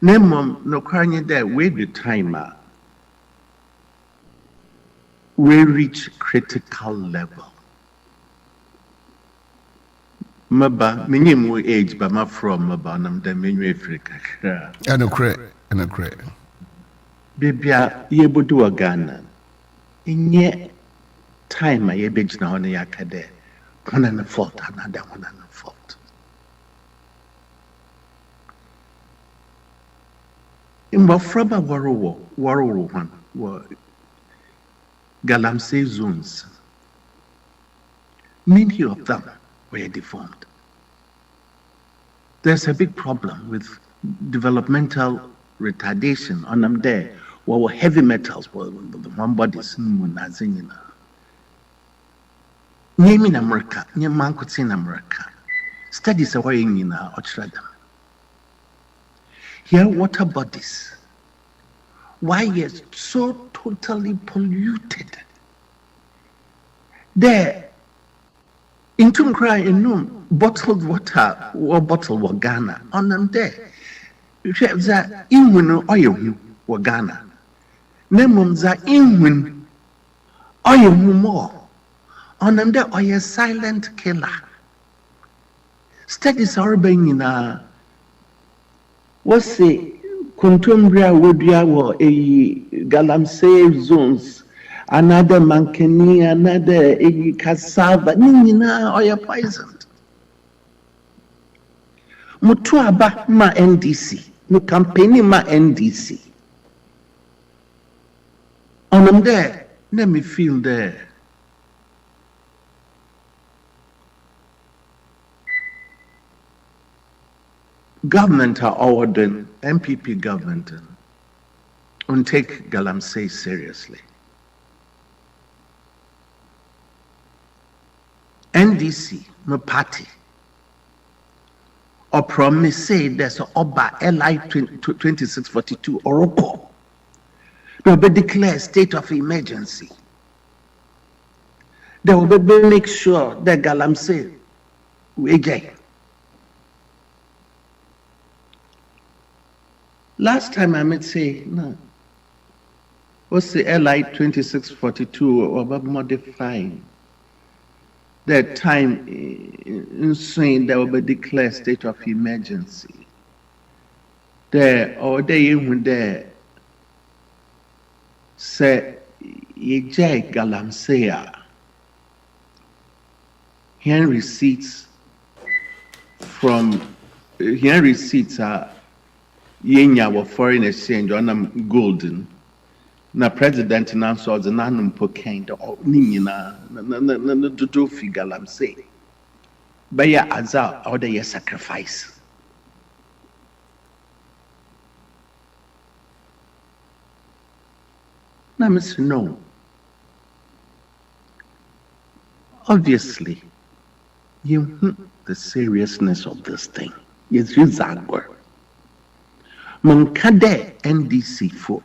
Name no crying there, wait the timer. We reach critical level. Maba, minimum age, but my from Maba, and the menu Africa. And a crack. Bibia yebudu wa Ghana. Inye time ye bejina on yakade. One and a fault, another one and a fault. In Bafraba Waro one were galamsey zones. Many of them were deformed. There's a big problem with developmental retardation on them there. Were heavy metals, the one body's Nazina. Name in America, near Mancots in America. Studies are weighing in our Ochradam. Here, water bodies. Why is so totally polluted? There, in Tumkra in bottled water or bottled wa Ghana on them there. You have that in oil wa Ghana. Nemum za in oil more. On them there are a silent killer. Studies are being in a what's the contemporary wodia or a galamsey zones, another mankani, another a cassava, nina or poisoned. Mutuaba ma NDC, no campaign ma NDC. On them there, let me feel there. Government are ordering MPP government and take galamsey seriously. NDC, no party, or promise say there's a Oba NLA 2642 Oroko. They will be declared state of emergency. They will be make sure that galamsey will get. Last time I might say, no. What's the NLA 2642 or modifying? That time in saying there will be declared state of emergency. There or they even there say ye galamsey. Here receipts are yenya wa foreign exchange on golden na president na so the nanum pokain or ninyina na do galamsey baya azar or the sacrifice na miss no obviously the seriousness of this thing is Zagor. Mankade NDC for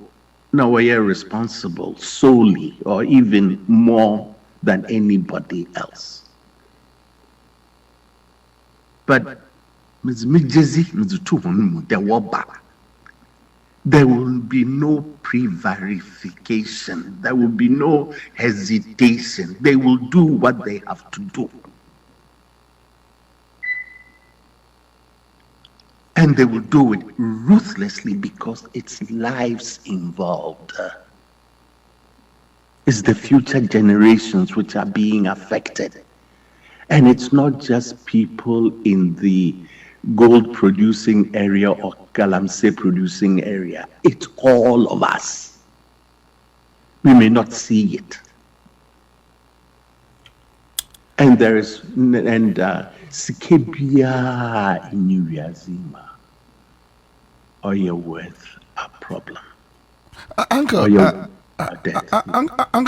now we are responsible solely or even more than anybody else. But Ms. Mijezi there will be no pre-verification. There will be no hesitation. They will do what they have to do. And they will do it ruthlessly because it's lives involved. It's the future generations which are being affected. And it's not just people in the gold producing area or galamsey producing area. It's all of us. We may not see it. And there is, Sikebia in Yazima, or you're worth a problem. Uncle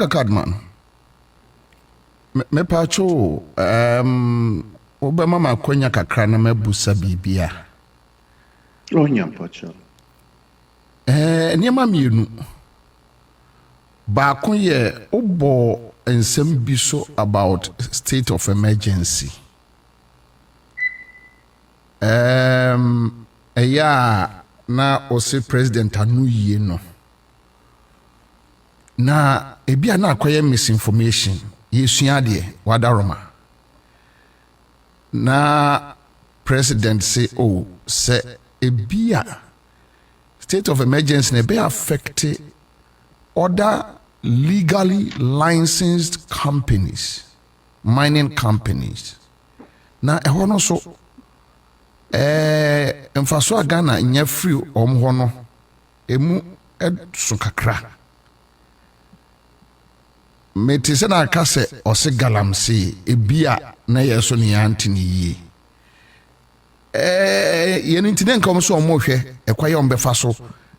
Cadman, me pacho, Obama Quenya Kakrana Mebusa Bibia. Oh, yeah, pacho. Near you Bakunye Obo and Sembiso about state of emergency. Na ose president anu yie no na ebia na akoye misinformation yesua de wadaroma na president say say ebia state of emergency na be affect other legally licensed companies, mining companies. Na ɛhɔ no so mfaso a Ghana nyɛ free hɔ no emu so kakra. Mete sɛ na aka sɛ ɔse galamsey ebia na yɛ so ne yɛante ne yie. Yɛn ntina nka ɔmo so ɔmo hwɛ ɛkwaye ɔmo bɛfa so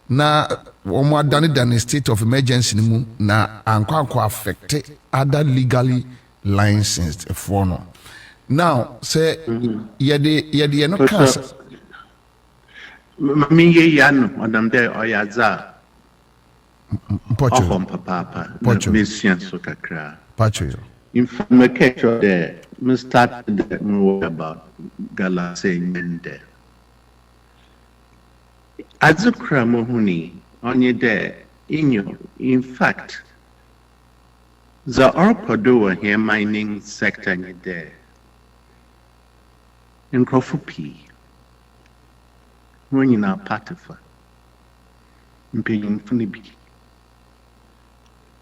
na ɔmo adane state of emergency mu na ankɔ affect other legally licensed for no. Now say yɛde no kasa me ye yan odam de oyaza Pocho papa Pocho mission so kakra Pocho. in fact me catch there me start the more about galamsey mende azukra mohuni onye there in fact the orkodo here mining sector in there in Crawford when you are part of it.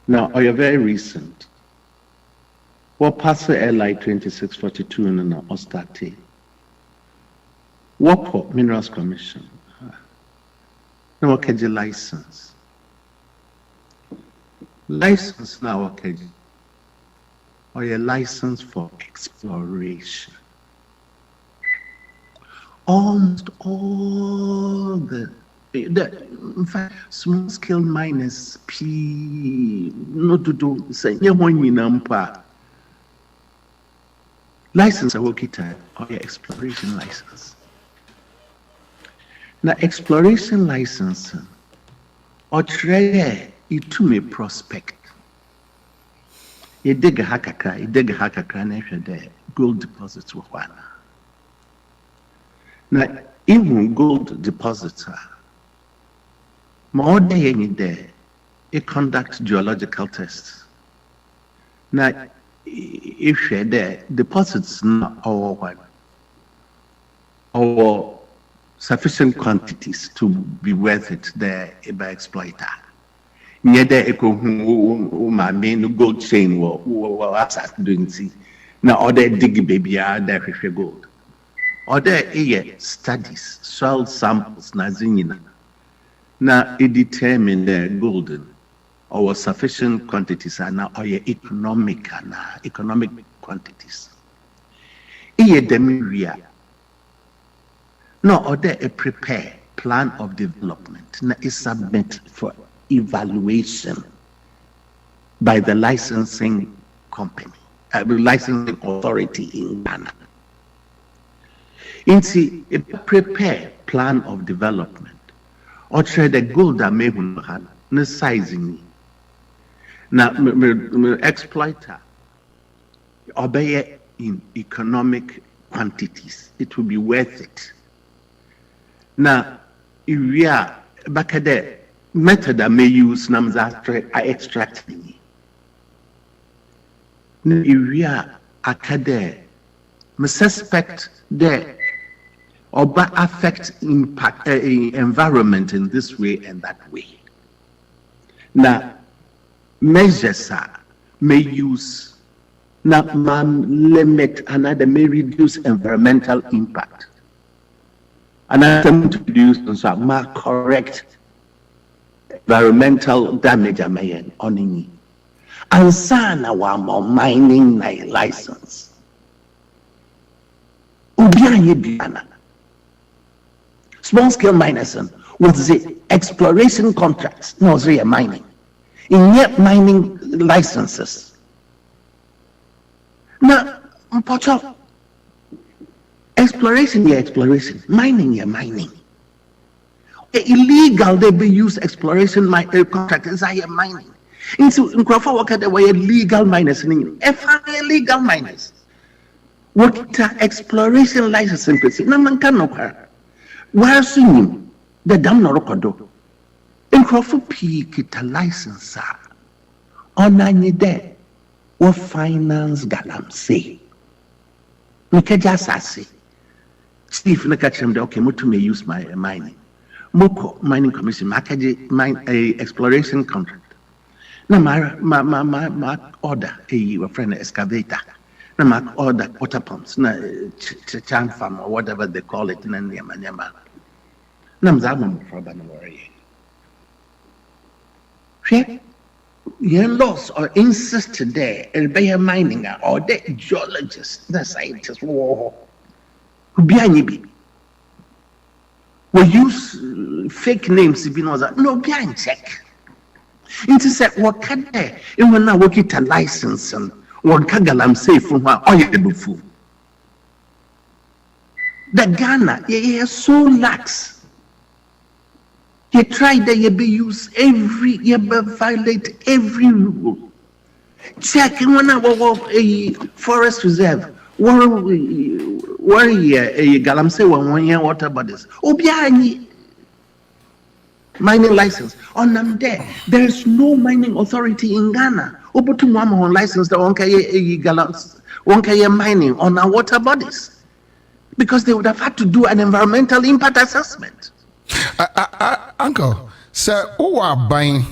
Now, are you very recent? What passed the NLA 2642 in the Ostate? What for Minerals Commission? No, okay, the license. License now, okay. Or your license for exploration. Almost all the in fact, small scale miners, no to do, say, license a working time or your exploration license. Now, exploration license or trade it to me prospect. You dig a hakaka, there, gold deposits were one. Now, even gold depositor, more than any day, it conducts geological tests. Now, if you're there, deposits not our one, or sufficient quantities to be worth it there by exploiter. Near there, my main gold chain, what's doing see. Now, other dig baby are there for gold. Other studies, soil samples, nazinina. Now it determine the golden or sufficient quantities are now or economic quantities. Demiria. No other a prepare plan of development. Now is submit for evaluation by the licensing company, licensing authority in Ghana. Into a prepare plan of development or trade the gold that may have no sizing. Now, exploiter obey in economic quantities, it will be worth it. Now, if we are back at the method I may use, I extract me. If we are at the suspect there. Or affect impact environment in this way and that way. Now, measures may use, now limit another may reduce environmental impact. Another to reduce and correct environmental damage on any. Ansah our mining license. Small scale miners with the exploration contracts, no, it's mining. In yet mining licenses. Now, exploration, mining. Illegal, they be use exploration contract inside mining. In Crawford, work at the way legal miners in illegal miners. What exploration license in principle? No man can know. Where singing the dam Norokodo in Crawford Peak it a license on any day or finance galamsey. Nikajasasi. Steve Nakacham, okay, Mutu may use my mining. Moko mining commission, Makaji mine a exploration contract. Na ma order a friend excavator. Na ma order water pumps. Na chan farm or whatever they call it. Na nyama. Na mzama mfraba na worry. Your laws or insist there, be mining or the geologists, the scientists, we use fake names if you know that. No, behind check. It is what can they? You will now work it a license and what galamsey from where all you do fool. The Ghana, is so lax. You try that you be use you violate every rule. Check when I was a forest reserve. Where a galamsey 1 year water bodies. Obiani mining license. On them there is no mining authority in Ghana. Obutu mama on license the one mining on our water bodies. Because they would have had to do an environmental impact assessment. Uncle, sir, who are buying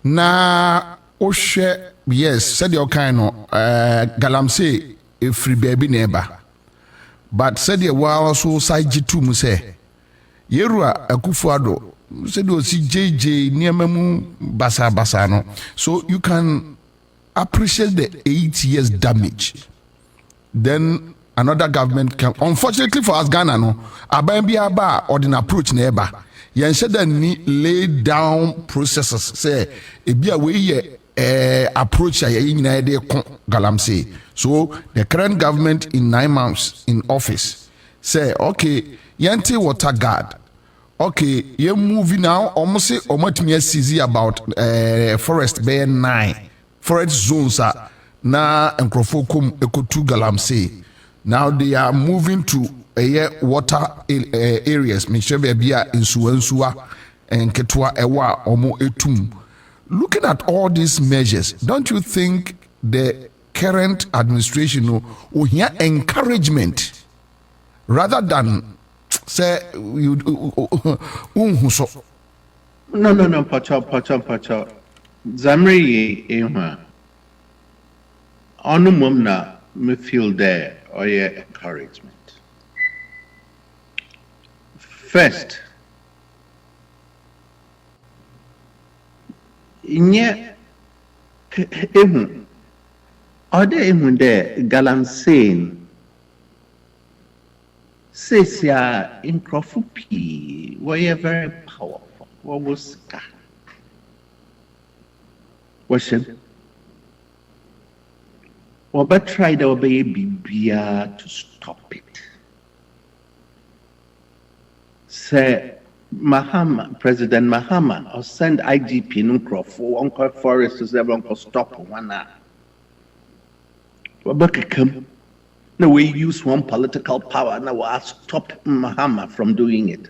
na Oshe? Yes, said your kind of galamsey a free baby neighbor. But said your wow so side G2 muse Yerua Akufuado said you see JJ near memu basano. So you can appreciate the 8 years damage. Then another government can, unfortunately for us Ghana no abambi aba or an approach neighbor yen said ni lay down processes say e bia we approach ya nyina de galamsey. So the current government in 9 months in office say okay yente water guard, okay you moving now almost say omatumi seize about forest bay 9 forest zones na enkrofo kom ekotu galamsey. Now they are moving to water areas. Make sure be in Suwa and Ketwa Ewa Omo Etum. Looking at all these measures, don't you think the current administration will hear encouragement rather than say you No, pacha. Zamri Ewa. Onumum na me feel there. Or your encouragement. First, inye ehun ode ehun de galamsey says ya Nkrumah pii were very powerful. What was ka? Worship. But try to obey Bibia to stop it. Say President Mahama or send IGP Nkrumah for Uncle Forest to everyone stop one hour. No, we use one political power now we stop Mahama from doing it.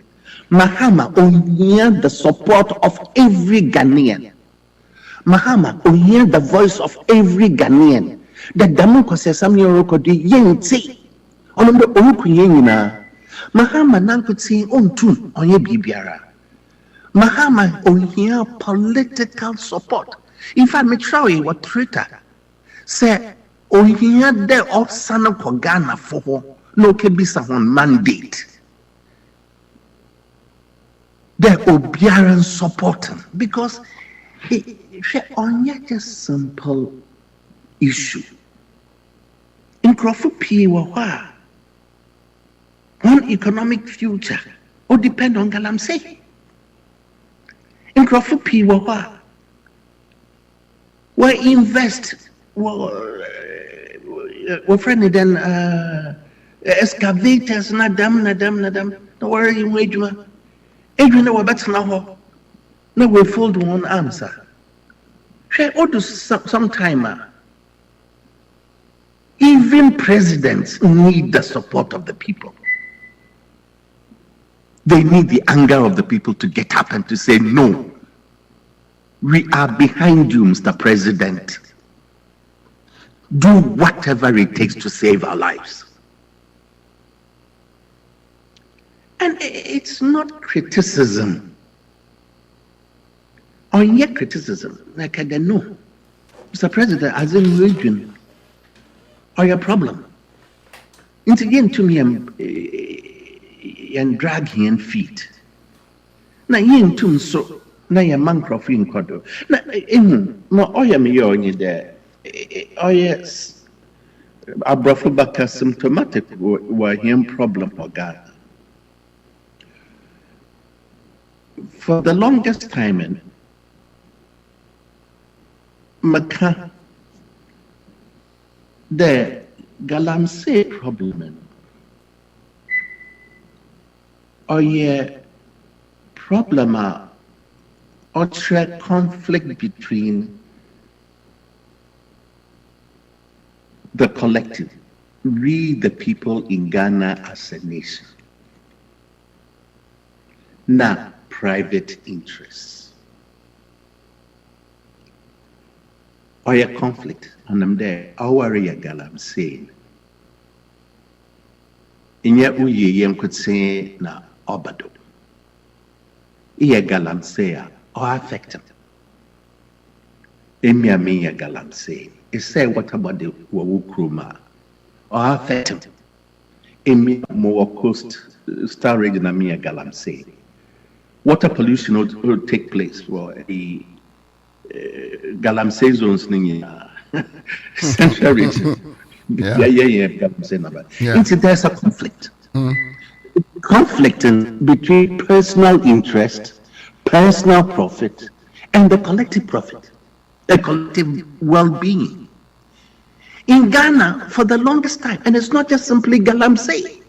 Mahama only the support of every Ghanaian. Mahama only the voice of every Ghanaian. The Damuko says Sammy Awuku di yenti. On the Awuku yenina. Mahama nankuti on tune on ye bibiara. Mahama on here political support. In fact, me try what Twitter say on here de of sana ko Ghana for no kebisa on mandate. The obiaran supporting because it on yet a simple issue. Nkrumah pii wa one economic future or depend on galamsey. Nkrumah pii wa we invest we friend then excavators na dam no worry in wejuma edwin we bet na ho na we fold one answer all do sometime even presidents need the support of the people. They need the anger of the people to get up and to say, no, we are behind you, Mr. President. Do whatever it takes to save our lives. And it's not criticism. on your criticism, like I don't know, Mr. President, as in region, or your problem. It's again to me and drag him feet. Now, yin tum so, now your man crofin codo. Now, no, oh, yeah, me, on you there. Oh, yes. Abrafubaka symptomatic were him problem for God. For the longest time, in Maka, the galamsey problem, or ye problem, or conflict between the collective, we the people in Ghana as a nation, not private interests. Or a conflict, and I'm there, our galamsey. In yet we could say na Boadu. Iya galamsey or affect him. Emia me galamsey. It say what about the Nkrumah or affect him. Emia more coast star region and me galamsey. Water pollution will take place for the galamsey zones in central region. There's a conflict. Conflict between personal interest, personal profit, and the collective profit, the collective well-being. In Ghana, for the longest time, and it's not just simply galamsey,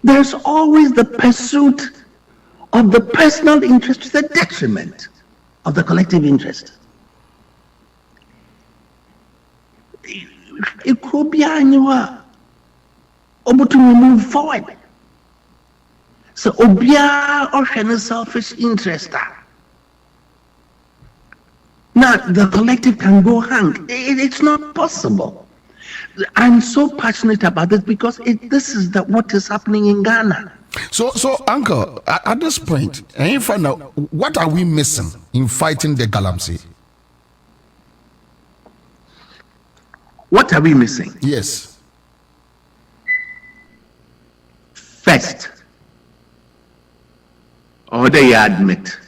there's always the pursuit of the personal interest to the detriment of the collective interest. It could be able to move forward. So, obia or selfish interest. Now, the collective can go hang. It's not possible. I'm so passionate about this because this is what is happening in Ghana. So, Uncle, at this point, and find out what are we missing in fighting the galamsey? What are we missing? Yes. First, or they admit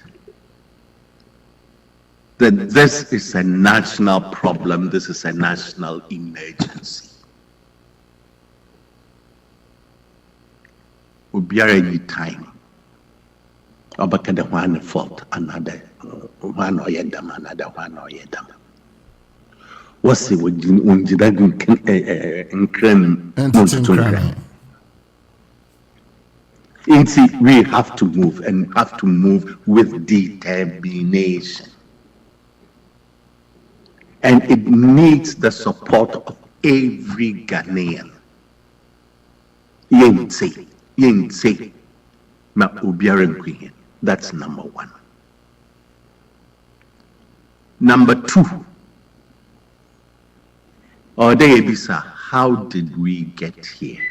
that this is a national problem, this is a national emergency. We'll be any time. About the one fault, another one or yedam, another one or yedam. What's it with we have to move and have to move with determination. And it needs the support of every Ghanaian. Yeng ma obiara queen. That's number one. Number two, Odebisa, how did we get here?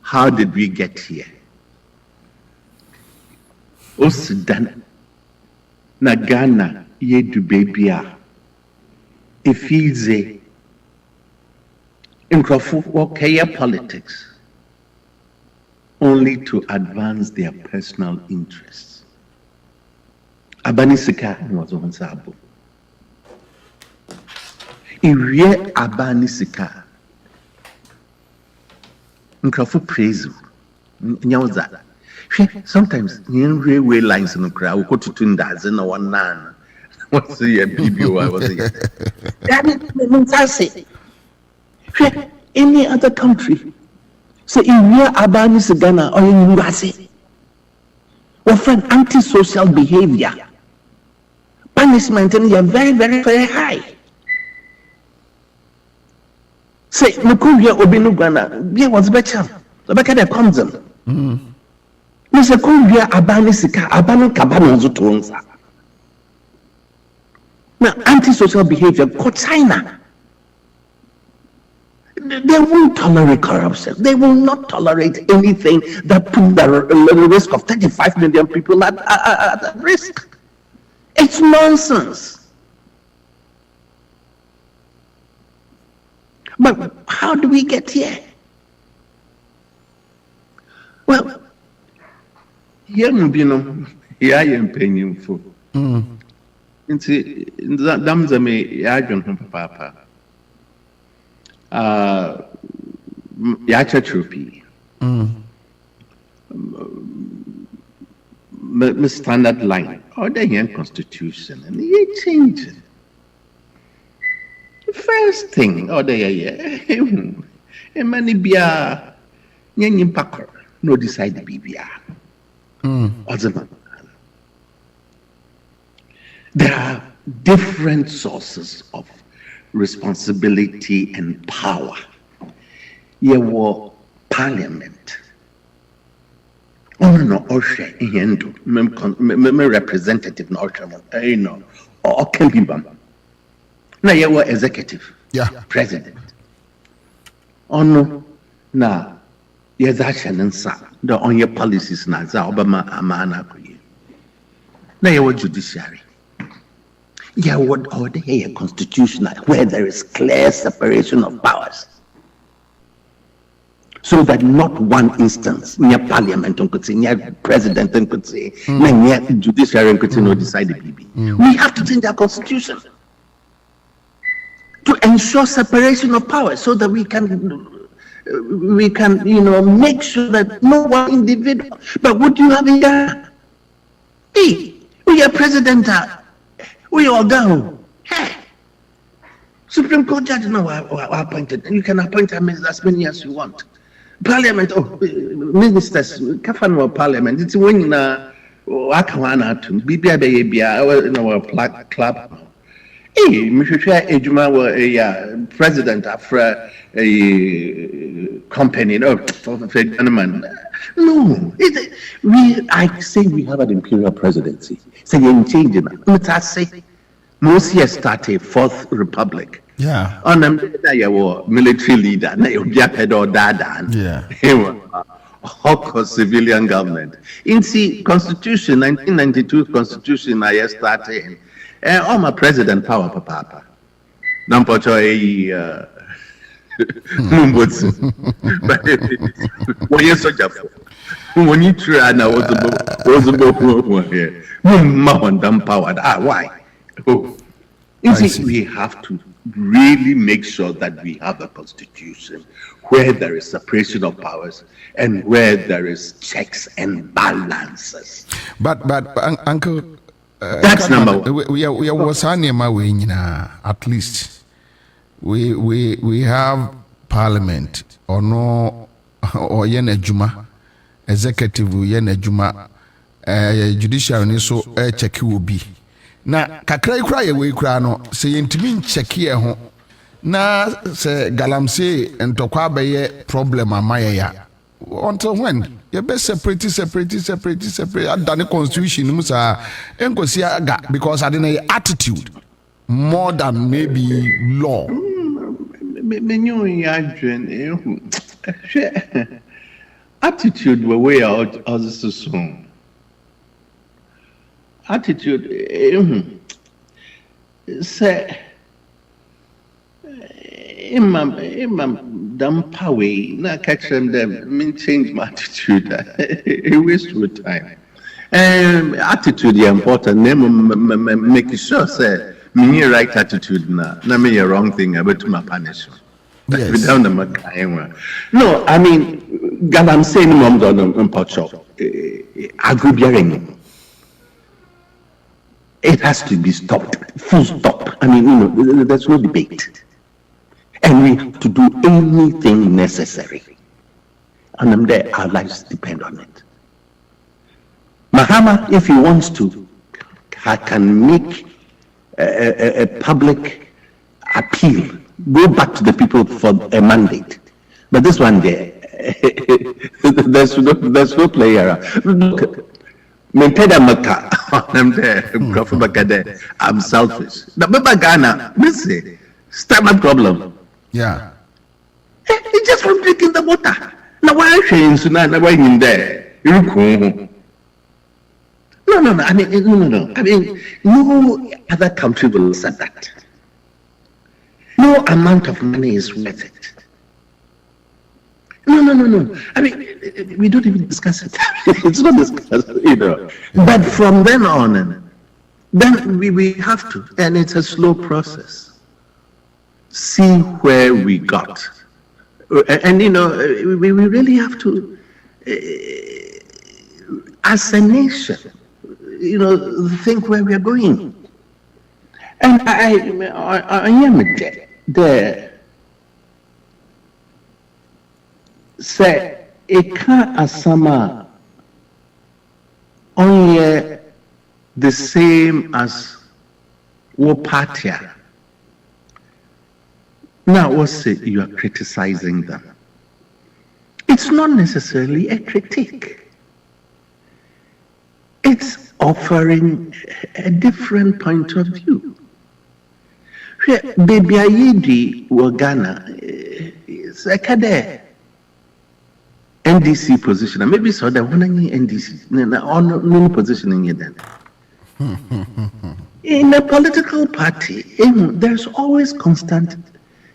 How did we get here? Osudan na Ghana yedu babia efize nkrofo wakaya politics only to advance their personal interests. Abani sika was on sabo. Irie abani sika nkrofo praise nyawoza. Sometimes in railway lines in the crowd, we go to Tundas and one nan. What's the PBO? I was saying. Any other country, so in real Abanis Ghana or in Urasi, often antisocial behavior, punishment and are very, very, very high. Say, Nukuya Obinu Ghana, there was better. The back of the consum. Mr. Kumbia Abanisika, Abanu Kabano Zutonza. Now, antisocial behavior, China. They won't tolerate corruption. They will not tolerate anything that puts the risk of 35 million people at risk. It's nonsense. But how do we get here? Well, here you know, here I am paying for. Into Damzame Yajon Papa. Yacha Troopy. Standard line. Or the young constitution. And you change it. First thing, or the many beer, Yan Packer, no decide the BBR. There are different sources of responsibility and power. There were parliament. No, Osha, Yendo, representative, no, or can be bam. Now you were executive, president. No, now yes, action and sa the on your policies now, Obama Amana. Now you were judiciary. Yeah, what order here constitutional where there is clear separation of powers. So that not one instance near parliament could say, near president could say, near judiciary could say no decide the BB. We have to change our constitution to ensure separation of powers so that we can make sure that no one individual. But what do you have in Ghana? Hey, we are president. We all go. Hey, Supreme Court judge now are appointed. You can appoint as many as you want. Parliament, ministers, Kafan Parliament. It's when Akawana to BBA club. Hey, Mr. Ejuma were a president after a company. No, I say we have an imperial presidency. So you change it. Let's say most years started Fourth Republic. Yeah. On them, they were military leader. They were Biapedo Dadan. Yeah. Hawk civilian government. In the Constitution, 1992 Constitution, I started. Oh, my president power, papa. Nampocho but when you soldier, when you try now, was about here. Power. Why? Oh, we have to really make sure that we have a constitution where there is separation of powers and where there is checks and balances. But Uncle. That's number one. We was at least we have parliament or no or yen juma executive yen juma judicial ni so check will be na kakra ikra ye we kra no say yentimi check here ho na say galamsey entokwa be problem amaye ya until when you best separate at the constitution because I didn't attitude more than maybe law. Attitude were way out as soon. Attitude say Imam Dampawe, na catch them, change my attitude. A waste of time. Attitude is important. Make sure say me right attitude na me a wrong thing about my punishment. Yes. No, I mean, God, I'm saying mom don't agree. It has to be stopped. Full stop. I mean, there's no debate. And we have to do anything necessary. And I'm there, our lives depend on it. Mahama, if he wants to, can make a public appeal, go back to the people for a mandate. But this one there, there's no play around. Look, I'm selfish. The Baba Ghana, start my problem. Yeah. It's just from drinking the water. Now why are you in there? You're cool. No. I mean, no. I mean, no other country will accept that. No amount of money is worth it. No. I mean, we don't even discuss it. It's not discussed, But from then on, then we have to, and it's a slow process. See where we got. And, we really have to, as a nation, think where we are going. And I am there. Say, it can't asama only the same as Wopatia. Now, what's it you are criticizing them? It's not necessarily a critique. It's offering a different point of view. Baby Ayidi Wagana is a kade NDC position. Maybe so that one NDC no positioning it then. In a political party, there's always constant,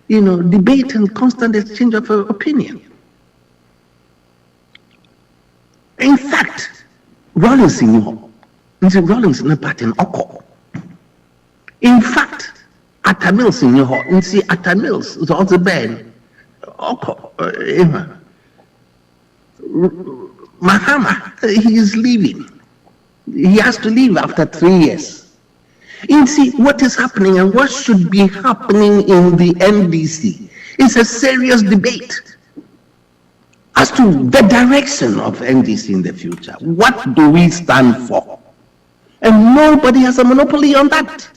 debate and constant exchange of opinion. In fact, Rawlings in Rawlings in a party in Oko. In fact, Atamils in your home, Atamils is also bad. Oko, Mahama, he is leaving. He has to leave after 3 years. You see, what is happening and what should be happening in the NDC is a serious debate as to the direction of NDC in the future. What do we stand for? And nobody has a monopoly on that.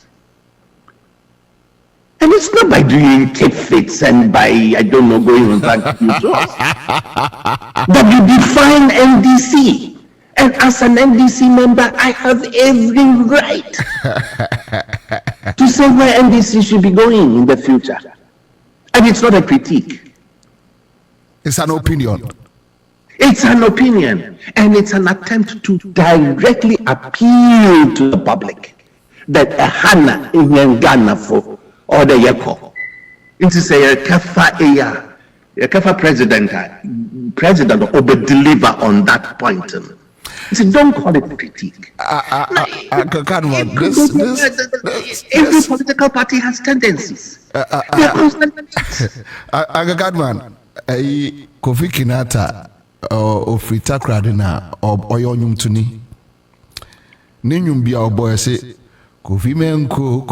And it's not by doing tidbits and by, going on that that you define NDC. And as an NDC member, I have every right to say where NDC should be going in the future. And it's not a critique. It's an opinion. It's an opinion. And it's an attempt to directly appeal to the public that a Hana in Ghana for or the Yako. It is a Kafa president over deliver on that point. So don't call it critique. Every political party has tendencies. Agagadman, Kofi Kinata or Frita Kradina or Oyonyum Tuni. Ninyum be our boy say, Kofi Menko,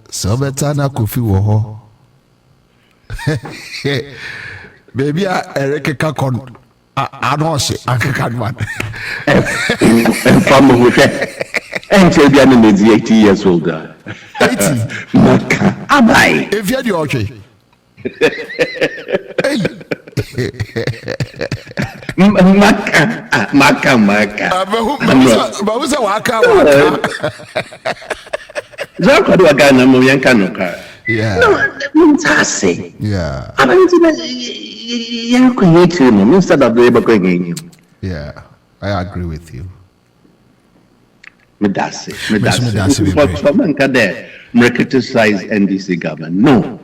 Sobetana Kofi Woho. Baby, Eric Kakon. I don't say Agagadman. And from with that, until the end is 80 years older. 80. Abai. If you're okay. Maka. But who's a waka? Zaka do a Ghana Moyankanoka. Yeah. No, say. Yeah. I mean, create him instead of labor going in you. Yeah, I agree with you. Medasi. For Manka there, criticize NDC government. No.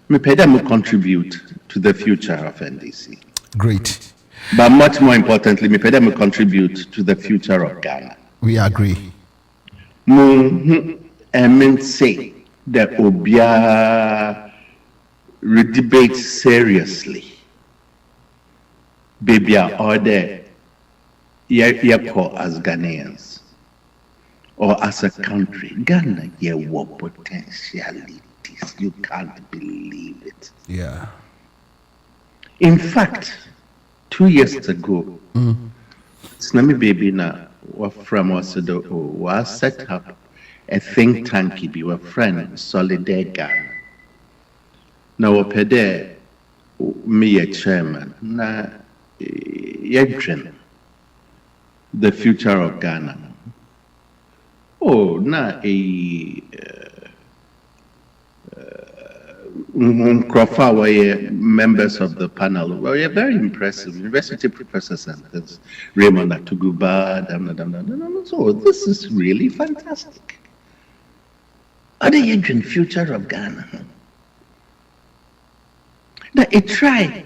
Me pay them contribute to the future of NDC. Great. But much more importantly, me pay them contribute to the future of Ghana. We agree. I mean, say that Obia debate seriously. Baby, are there as Ghanaians or as a country? Ghana, what potentialities. You can't believe it. Yeah. In fact, 2 years ago, Sammy Baby na from Wasado was set up a think tank. Be a friend, Solidarity Ghana. Now, Pede, me a chairman, na yedrin the future of Ghana. Oh, na Nkrumah were members of the panel. Well, yeah, very impressive. University professors and this Raymond Atuguba. So this is really fantastic. Are they in future of Ghana? That a try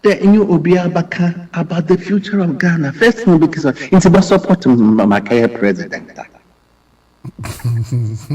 the new Obiabaka about the future of Ghana. First thing because it's about supporting Mamakaya president.